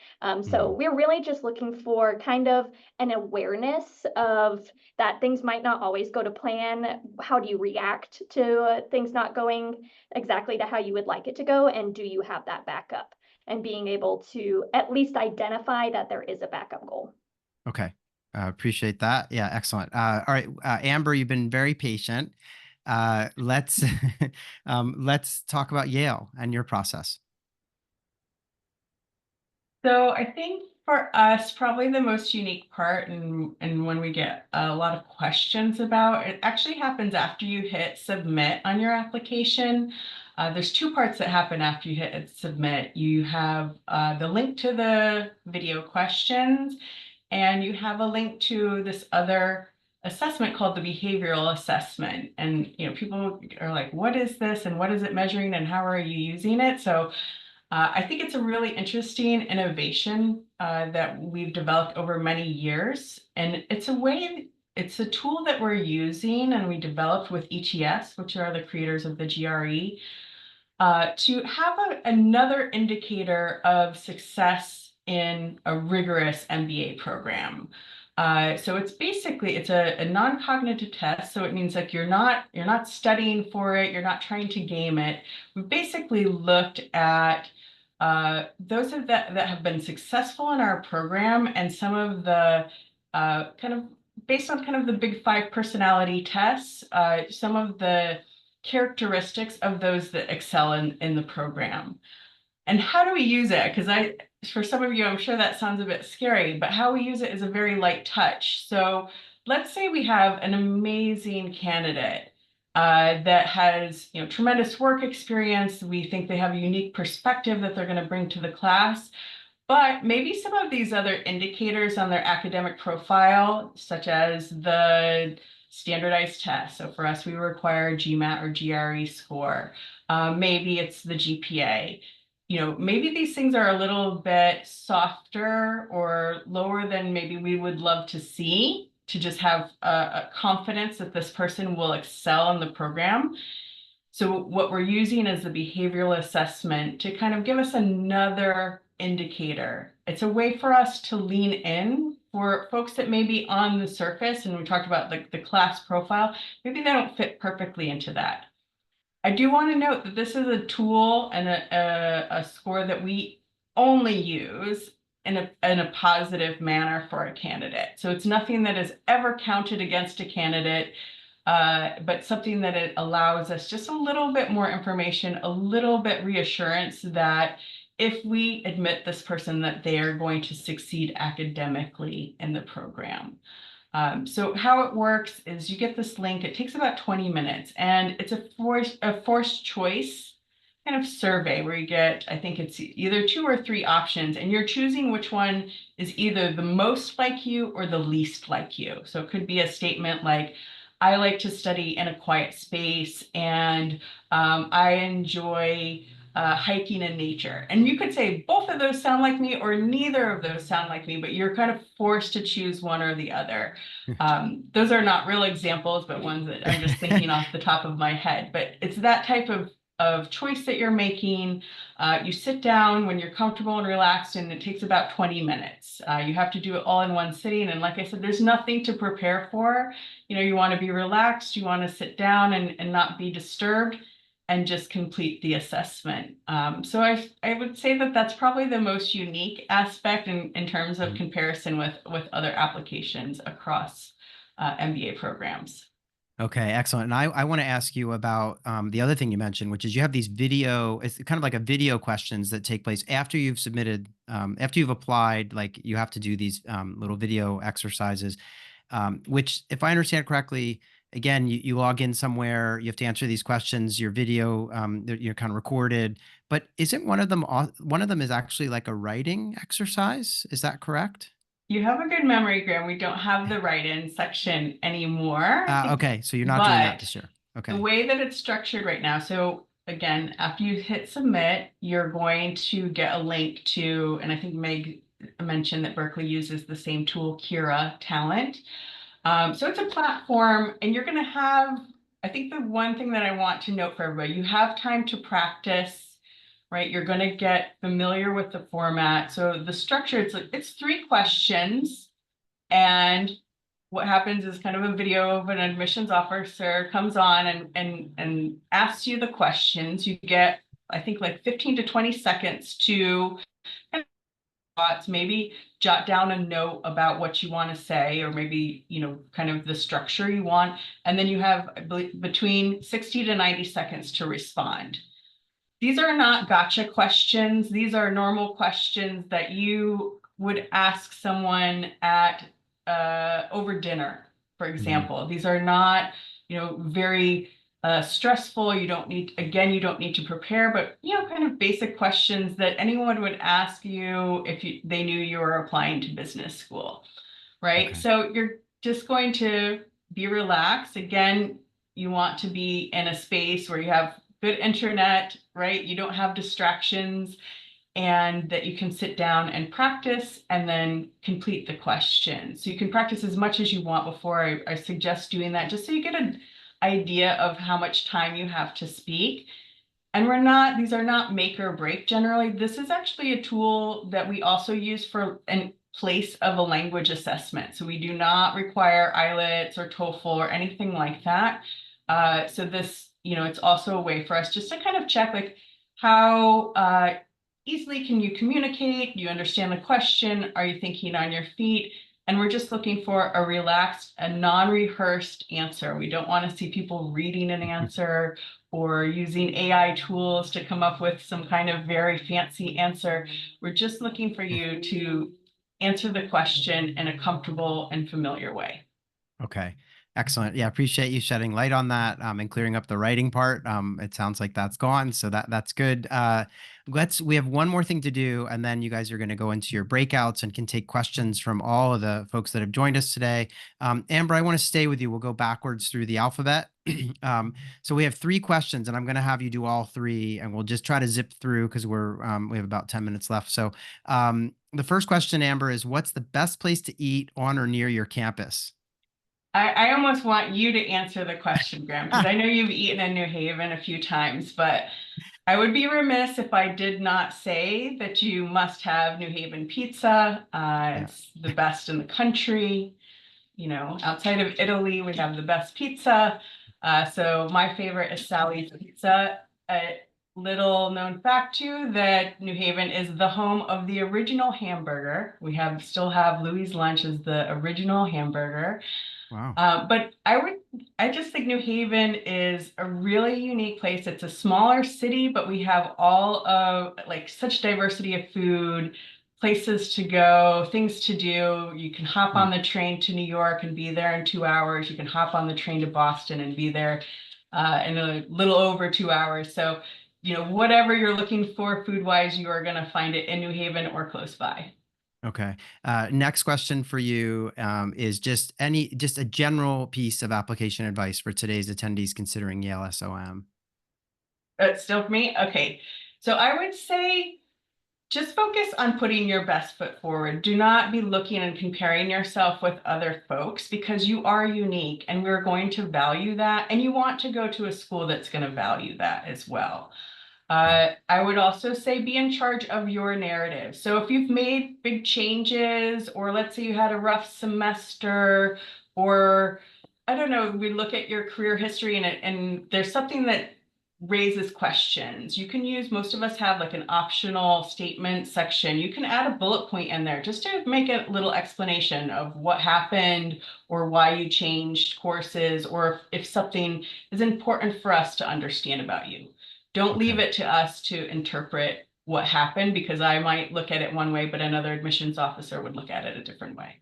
So we're really just looking for kind of an awareness of that things might not always go to plan. How do you react to things not going exactly to how you would like it to go? And do you have that backup? And being able to at least identify that there is a backup goal. Okay. Appreciate that. Yeah, excellent. All right, Amber, you've been very patient. Let's let's talk about Yale and your process. So I think for us, probably the most unique part, and when we get a lot of questions about, it actually happens after you hit submit on your application. There's two parts that happen after you hit submit. You have the link to the video questions, and you have a link to this other assessment called the behavioral assessment. And, people are like, what is this and what is it measuring and how are you using it? So I think it's a really interesting innovation that we've developed over many years. And it's a tool that we're using and we developed with ETS, which are the creators of the GRE, to have another indicator of success in a rigorous MBA program. So it's a non-cognitive test. So it means like you're not studying for it, you're not trying to game it. We've basically looked at those that have been successful in our program and some of the kind of based on kind of the big 5 personality tests, some of the characteristics of those that excel in the program. And how do we use it? Because for some of you, I'm sure that sounds a bit scary, but how we use it is a very light touch. So let's say we have an amazing candidate that has tremendous work experience. We think they have a unique perspective that they're going to bring to the class. But maybe some of these other indicators on their academic profile, such as the standardized test. So for us, we require a GMAT or GRE score. Maybe it's the GPA. Maybe these things are a little bit softer or lower than maybe we would love to see to just have a confidence that this person will excel in the program. So what we're using is the behavioral assessment to kind of give us another indicator. It's a way for us to lean in for folks that may be on the surface, and we talked about the class profile, maybe they don't fit perfectly into that. I do want to note that this is a tool and a score that we only use in a positive manner for a candidate. So it's nothing that is ever counted against a candidate, but something that it allows us just a little bit more information, a little bit reassurance that if we admit this person that they are going to succeed academically in the program. So how it works is you get this link, it takes about 20 minutes, and it's a forced choice kind of survey where you get, I think it's either 2 or 3 options, and you're choosing which one is either the most like you or the least like you. So it could be a statement like, I like to study in a quiet space, and I enjoy hiking in nature. And you could say both of those sound like me or neither of those sound like me, but you're kind of forced to choose one or the other. Those are not real examples, but ones that I'm just thinking off the top of my head. But it's that type of choice that you're making. You sit down when you're comfortable and relaxed, and it takes about 20 minutes. You have to do it all in one sitting. And like I said, there's nothing to prepare for. You want to be relaxed, you want to sit down and not be disturbed, and just complete the assessment. So I would say that that's probably the most unique aspect in terms of comparison with other applications across MBA programs. Okay, excellent. And I want to ask you about the other thing you mentioned, which is you have these it's kind of like a video questions that take place after you've submitted, after you've applied, like you have to do these little video exercises, which if I understand correctly, again, you log in somewhere, you have to answer these questions, your video, you're kind of recorded, but isn't one of them is actually like a writing exercise? Is that correct? You have a good memory, Graham. We don't have the write-in section anymore. Okay, so you're not doing that this year. Okay. The way that it's structured right now, so again, after you hit submit, you're going to get a link to, and I think Meg mentioned that Berkeley uses the same tool, Kira Talent. So it's a platform, and you're going to have, I think the one thing that I want to note for everybody, you have time to practice, right? You're going to get familiar with the format. So the structure, it's 3 questions, and what happens is kind of a video of an admissions officer comes on and asks you the questions. You get, I think, like 15 to 20 seconds to thoughts, maybe jot down a note about what you want to say, or maybe, kind of the structure you want. And then you have between 60 to 90 seconds to respond. These are not gotcha questions. These are normal questions that you would ask someone at over dinner, for example. These are not, very stressful. You don't need to prepare, but kind of basic questions that anyone would ask you if they knew you were applying to business school, right? Okay. So you're just going to be relaxed. Again, you want to be in a space where you have good internet, right? You don't have distractions, and that you can sit down and practice and then complete the question. So you can practice as much as you want before. I suggest doing that just so you get an idea of how much time you have to speak. And these are not make or break generally. This is actually a tool that we also use for in place of a language assessment. So we do not require IELTS or TOEFL or anything like that. So this, it's also a way for us just to kind of check like how easily can you communicate? Do you understand the question? Are you thinking on your feet? And we're just looking for a relaxed and non-rehearsed answer. We don't want to see people reading an answer or using AI tools to come up with some kind of very fancy answer. We're just looking for you to answer the question in a comfortable and familiar way. Okay. Excellent. Yeah, appreciate you shedding light on that and clearing up the writing part. It sounds like that's gone, so that's good. We have one more thing to do, and then you guys are going to go into your breakouts and can take questions from all of the folks that have joined us today. Amber, I want to stay with you. We'll go backwards through the alphabet. So we have 3 questions, and I'm going to have you do all 3, and we'll just try to zip through because we have about 10 minutes left. So the first question, Amber, is what's the best place to eat on or near your campus? I almost want you to answer the question, Graham, because I know you've eaten in New Haven a few times, but I would be remiss if I did not say that you must have New Haven pizza. It's the best in the country. Outside of Italy, we have the best pizza. So my favorite is Sally's Pizza. A little known fact too, that New Haven is the home of the original hamburger. We still have Louis' Lunch as the original hamburger. Wow. But I just think New Haven is a really unique place. It's a smaller city, but we have all of such diversity of food, places to go, things to do. You can hop on the train to New York and be there in 2 hours. You can hop on the train to Boston and be there in a little over 2 hours. So, whatever you're looking for food-wise, you are going to find it in New Haven or close by. Okay. Next question for you is just a general piece of application advice for today's attendees considering Yale SOM. Still for me? Okay. So I would say just focus on putting your best foot forward. Do not be looking and comparing yourself with other folks because you are unique and we're going to value that. And you want to go to a school that's going to value that as well. I would also say be in charge of your narrative. So if you've made big changes, or let's say you had a rough semester, or I don't know, we look at your career history and there's something that raises questions. You can use, most of us have like an optional statement section. You can add a bullet point in there just to make a little explanation of what happened or why you changed courses, or if something is important for us to understand about you. Don't leave it to us to interpret what happened, because I might look at it one way, but another admissions officer would look at it a different way.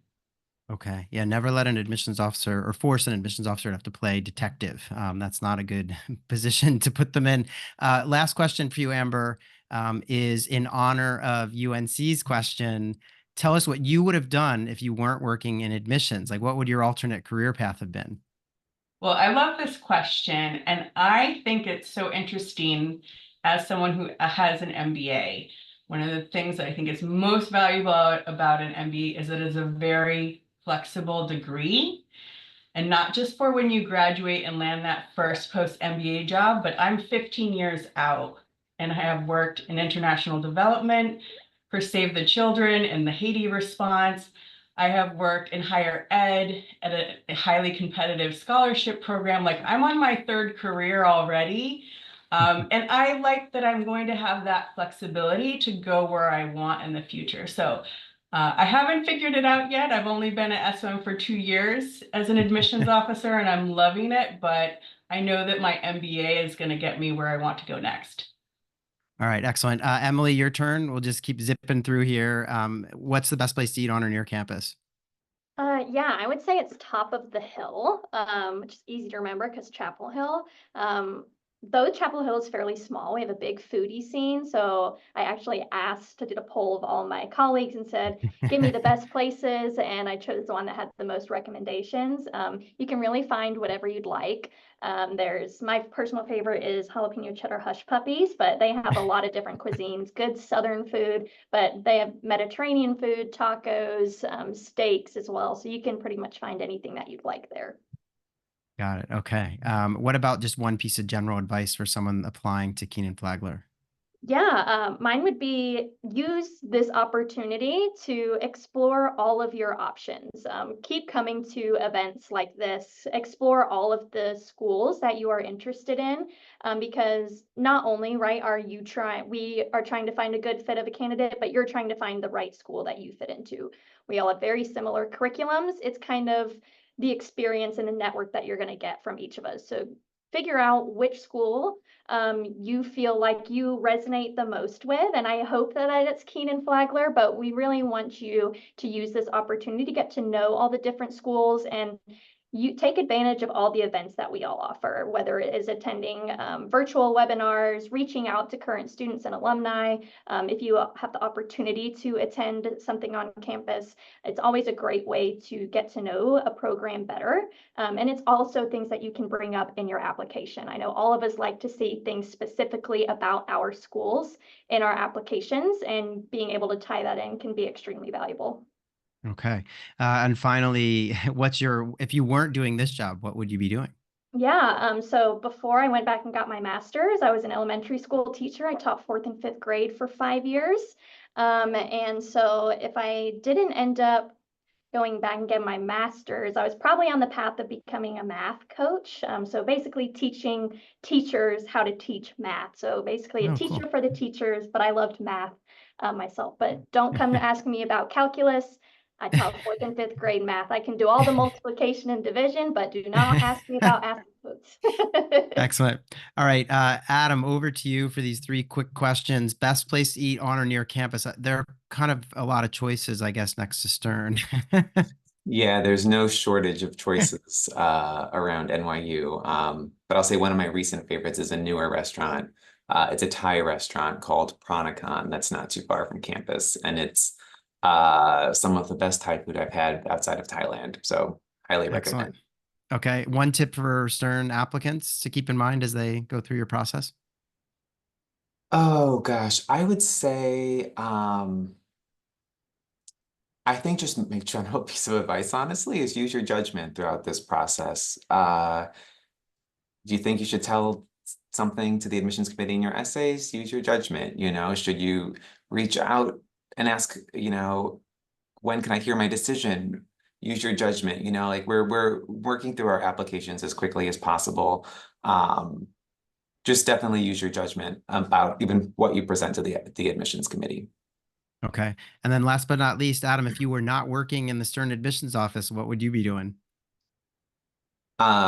Okay. Yeah. Never let an admissions officer or force an admissions officer to have to play detective. That's not a good position to put them in. Last question for you, Amber, is in honor of UNC's question. Tell us what you would have done if you weren't working in admissions. Like, what would your alternate career path have been? Well, I love this question, and I think it's so interesting as someone who has an MBA. One of the things that I think is most valuable about an MBA is that it is a very flexible degree, and not just for when you graduate and land that first post-MBA job, but I'm 15 years out, and I have worked in international development for Save the Children and the Haiti response. I have worked in higher ed at a highly competitive scholarship program. Like, I'm on my 3rd career already. And I like that I'm going to have that flexibility to go where I want in the future. So I haven't figured it out yet. I've only been at SOM for 2 years as an admissions officer, and I'm loving it. But I know that my MBA is going to get me where I want to go next. All right, excellent. Emily, your turn. We'll just keep zipping through here. What's the best place to eat on or near campus? Yeah, I would say it's Top of the Hill, which is easy to remember because Chapel Hill. though Chapel Hill is fairly small, we have a big foodie scene. So I actually did a poll of all my colleagues and said, give me the best places. And I chose the one that had the most recommendations. You can really find whatever you'd like. My personal favorite is jalapeno cheddar hush puppies, but they have a lot of different cuisines, good Southern food, but they have Mediterranean food, tacos, steaks as well. So you can pretty much find anything that you'd like there. Got it. Okay. What about just one piece of general advice for someone applying to Kenan-Flagler? Yeah, mine would be use this opportunity to explore all of your options. Keep coming to events like this, explore all of the schools that you are interested in, because not only, right, we are trying to find a good fit of a candidate, but you're trying to find the right school that you fit into. We all have very similar curriculums. It's kind of the experience and the network that you're going to get from each of us. So figure out which school you feel like you resonate the most with. And I hope that it's Kenan-Flagler, but we really want you to use this opportunity to get to know all the different schools and you take advantage of all the events that we all offer, whether it is attending virtual webinars, reaching out to current students and alumni. If you have the opportunity to attend something on campus, it's always a great way to get to know a program better. And it's also things that you can bring up in your application. I know all of us like to see things specifically about our schools in our applications, and being able to tie that in can be extremely valuable. Okay. And finally, if you weren't doing this job, what would you be doing? Yeah, so before I went back and got my master's, I was an elementary school teacher. I taught 4th and 5th grade for 5 years. And so if I didn't end up going back and getting my master's, I was probably on the path of becoming a math coach. So basically teaching teachers how to teach math. So basically a teacher Cool. for the teachers, but I loved math myself. But don't come to ask me about calculus. I taught 4th and 5th grade math. I can do all the multiplication and division, but do not ask me about asymptotes. Excellent. All right, Adam, over to you for these 3 quick questions. Best place to eat on or near campus? There are kind of a lot of choices, I guess, next to Stern. Yeah, there's no shortage of choices around NYU. But I'll say one of my recent favorites is a newer restaurant. It's a Thai restaurant called Pranakan that's not too far from campus. And it's some of the best Thai food I've had outside of Thailand. So highly recommend. Okay. One tip for Stern applicants to keep in mind as they go through your process? Oh gosh, I would say I think just my general piece of advice, honestly, is use your judgment throughout this process. Do you think you should tell something to the admissions committee in your essays? Use your judgment. Should you reach out and ask, when can I hear my decision? Use your judgment. Like we're working through our applications as quickly as possible. Just definitely use your judgment about even what you present to the admissions committee. Okay. And then last but not least, Adam, if you were not working in the Stern admissions office, what would you be doing?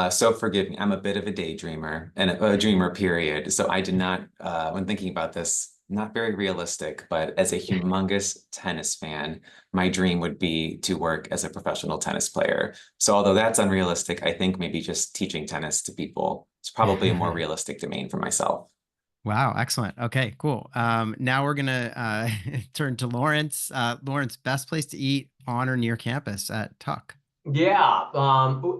So forgive me, I'm a bit of a daydreamer and a dreamer, period. So I did not, when thinking about this, not very realistic, but as a humongous tennis fan, my dream would be to work as a professional tennis player. So although that's unrealistic, I think maybe just teaching tennis to people is probably a more realistic domain for myself. Wow, excellent. Okay, cool. Now we're gonna turn to Lawrence. Lawrence, best place to eat on or near campus at Tuck? Yeah,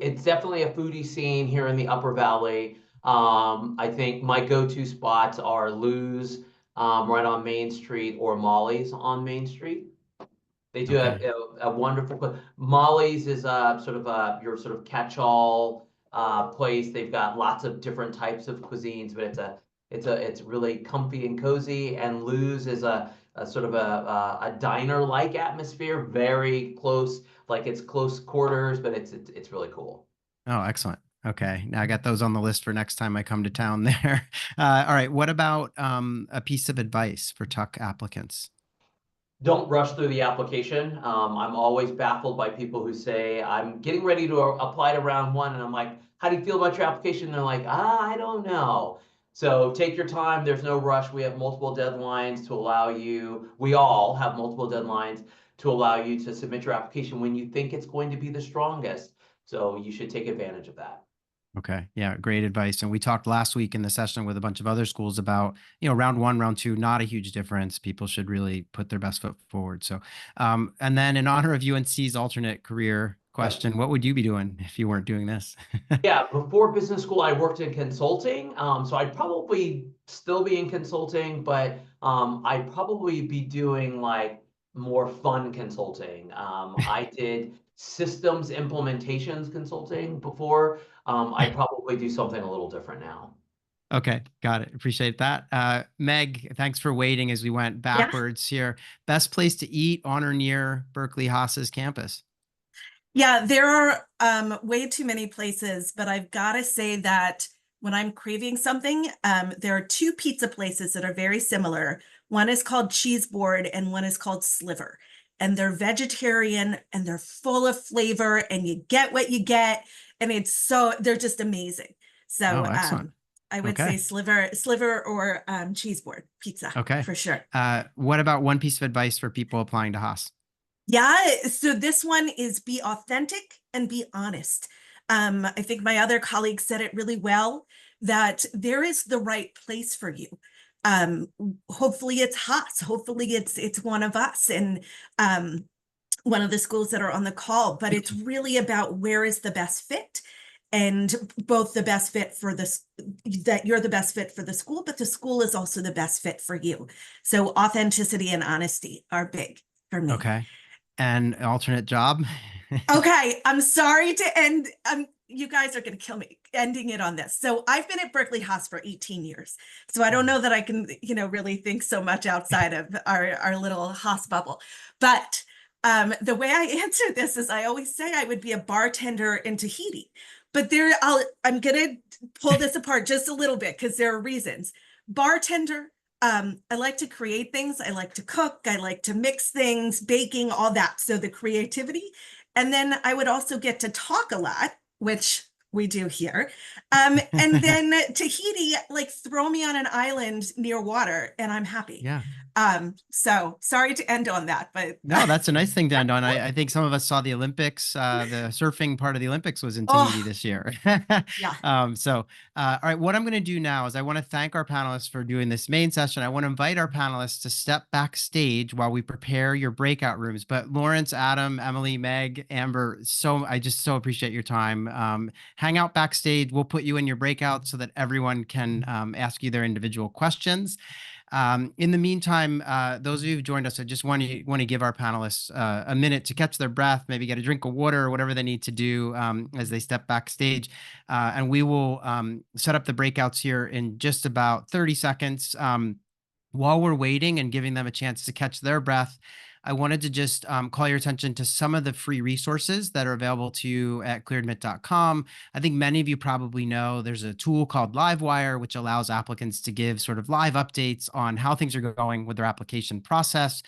it's definitely a foodie scene here in the Upper Valley. I think my go-to spots are Lou's right on Main Street, or Molly's on Main Street. They do a wonderful. Molly's is your sort of catch-all place. They've got lots of different types of cuisines, but it's really comfy and cozy. And Lou's is a sort of a diner-like atmosphere, very close, like it's close quarters, but it's really cool. Oh, excellent. Okay, now I got those on the list for next time I come to town there. All right, what about a piece of advice for Tuck applicants? Don't rush through the application. I'm always baffled by people who say, I'm getting ready to apply to round 1, and I'm like, how do you feel about your application? And they're like, I don't know. So take your time. There's no rush. We have multiple deadlines to allow you. We all have multiple deadlines to allow you to submit your application when you think it's going to be the strongest. So you should take advantage of that. Okay. Yeah. Great advice. And we talked last week in the session with a bunch of other schools about, round one, round two, not a huge difference. People should really put their best foot forward. So, and then in honor of UNC's alternate career question, what would you be doing if you weren't doing this? Yeah, before business school, I worked in consulting. So I'd probably still be in consulting, but I'd probably be doing like more fun consulting. I did systems implementations consulting before. I'd probably do something a little different now. Okay. Got it. Appreciate that. Meg, thanks for waiting as we went Yeah. backwards here. Best place to eat on or near Berkeley Haas's campus? Yeah, there are way too many places, but I've got to say that when I'm craving something, there are two pizza places that are very similar. One is called Cheese Board and one is called Sliver. And they're vegetarian and they're full of flavor and you get what you get. And they're just amazing. So Oh, excellent. I would Okay. say Sliver or Cheese Board pizza Okay. for sure. What about one piece of advice for people applying to Haas? Yeah, so this one is be authentic and be honest. I think my other colleague said it really well, that there is the right place for you. Hopefully it's Haas. Hopefully it's one of us and one of the schools that are on the call, but it's really about where is the best fit, and both the best fit for that you're the best fit for the school, but the school is also the best fit for you. So authenticity and honesty are big for me. Okay. And alternate job? Okay, I'm sorry to end. You guys are going to kill me ending it on this. So I've been at Berkeley Haas for 18 years. So I don't know that I can, really think so much outside of our little Haas bubble. But the way I answer this is I always say I would be a bartender in Tahiti. But I'm going to pull this apart just a little bit because there are reasons. Bartender, I like to create things. I like to cook. I like to mix things, baking, all that. So the creativity. And then I would also get to talk a lot, which we do here. And then Tahiti, like throw me on an island near water and I'm happy. Yeah. So sorry to end on that, but No, that's a nice thing to end on. I think some of us saw the Olympics. The surfing part of the Olympics was in Tahiti this year. Yeah. All right, what I'm going to do now is I want to thank our panelists for doing this main session. I want to invite our panelists to step backstage while we prepare your breakout rooms. But Lawrence, Adam, Emily, Meg, Amber, I just so appreciate your time. Hang out backstage. We'll put you in your breakout so that everyone can ask you their individual questions. In the meantime, those of you who joined us, I just want to give our panelists a minute to catch their breath, maybe get a drink of water or whatever they need to do as they step backstage. And we will set up the breakouts here in just about 30 seconds. While we're waiting and giving them a chance to catch their breath, I wanted to just call your attention to some of the free resources that are available to you at clearedmit.com. I think many of you probably know there's a tool called Livewire, which allows applicants to give sort of live updates on how things are going with their application process.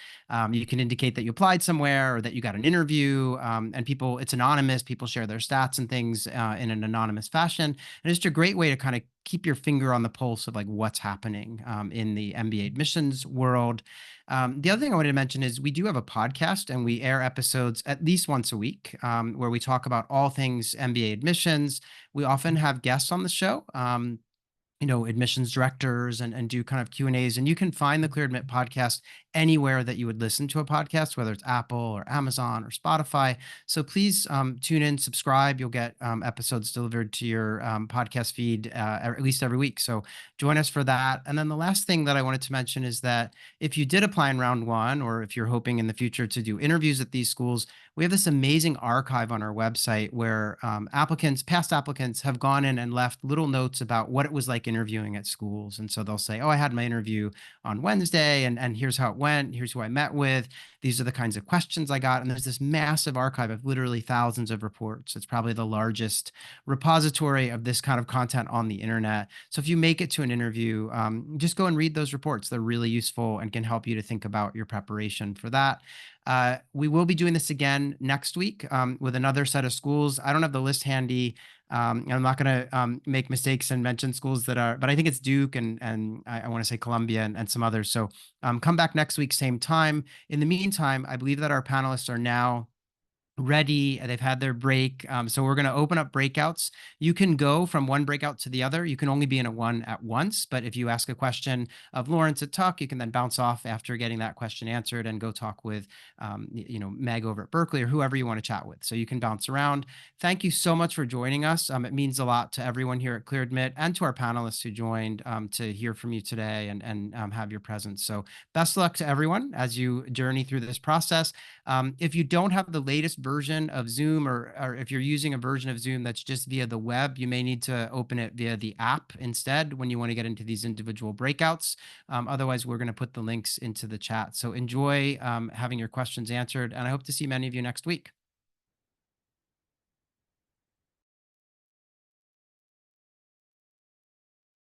You can indicate that you applied somewhere or that you got an interview, and it's anonymous. People share their stats and things in an anonymous fashion. And it's just a great way to kind of keep your finger on the pulse of like what's happening in the MBA admissions world. The other thing I wanted to mention is we do have a podcast and we air episodes at least once a week where we talk about all things MBA admissions. We often have guests on the show. Admissions directors and do kind of Q&As. And you can find the Clear Admit podcast anywhere that you would listen to a podcast, whether it's Apple or Amazon or Spotify. So please tune in, subscribe. You'll get episodes delivered to your podcast feed at least every week. So join us for that. And then the last thing that I wanted to mention is that if you did apply in round one, or if you're hoping in the future to do interviews at these schools, we have this amazing archive on our website where past applicants have gone in and left little notes about what it was like interviewing at schools. And so they'll say, oh, I had my interview on Wednesday and here's how it went. Here's who I met with. These are the kinds of questions I got. And there's this massive archive of literally thousands of reports. It's probably the largest repository of this kind of content on the internet. So if you make it to an interview, just go and read those reports. They're really useful and can help you to think about your preparation for that. We will be doing this again next week with another set of schools. I don't have the list handy. I'm not going to make mistakes and mention schools but I think it's Duke and I want to say Columbia and some others. So come back next week, same time. In the meantime, I believe that our panelists are now ready. They've had their break. So we're going to open up breakouts. You can go from one breakout to the other. You can only be in a one at once. But if you ask a question of Lawrence at Tuck, you can then bounce off after getting that question answered and go talk with, Meg over at Berkeley or whoever you want to chat with. So you can bounce around. Thank you so much for joining us. It means a lot to everyone here at ClearAdmit and to our panelists who joined to hear from you today and have your presence. So best of luck to everyone as you journey through this process. If you don't have the latest version of Zoom, or if you're using a version of Zoom that's just via the web, you may need to open it via the app instead when you want to get into these individual breakouts. Otherwise, we're going to put the links into the chat. So enjoy having your questions answered, and I hope to see many of you next week.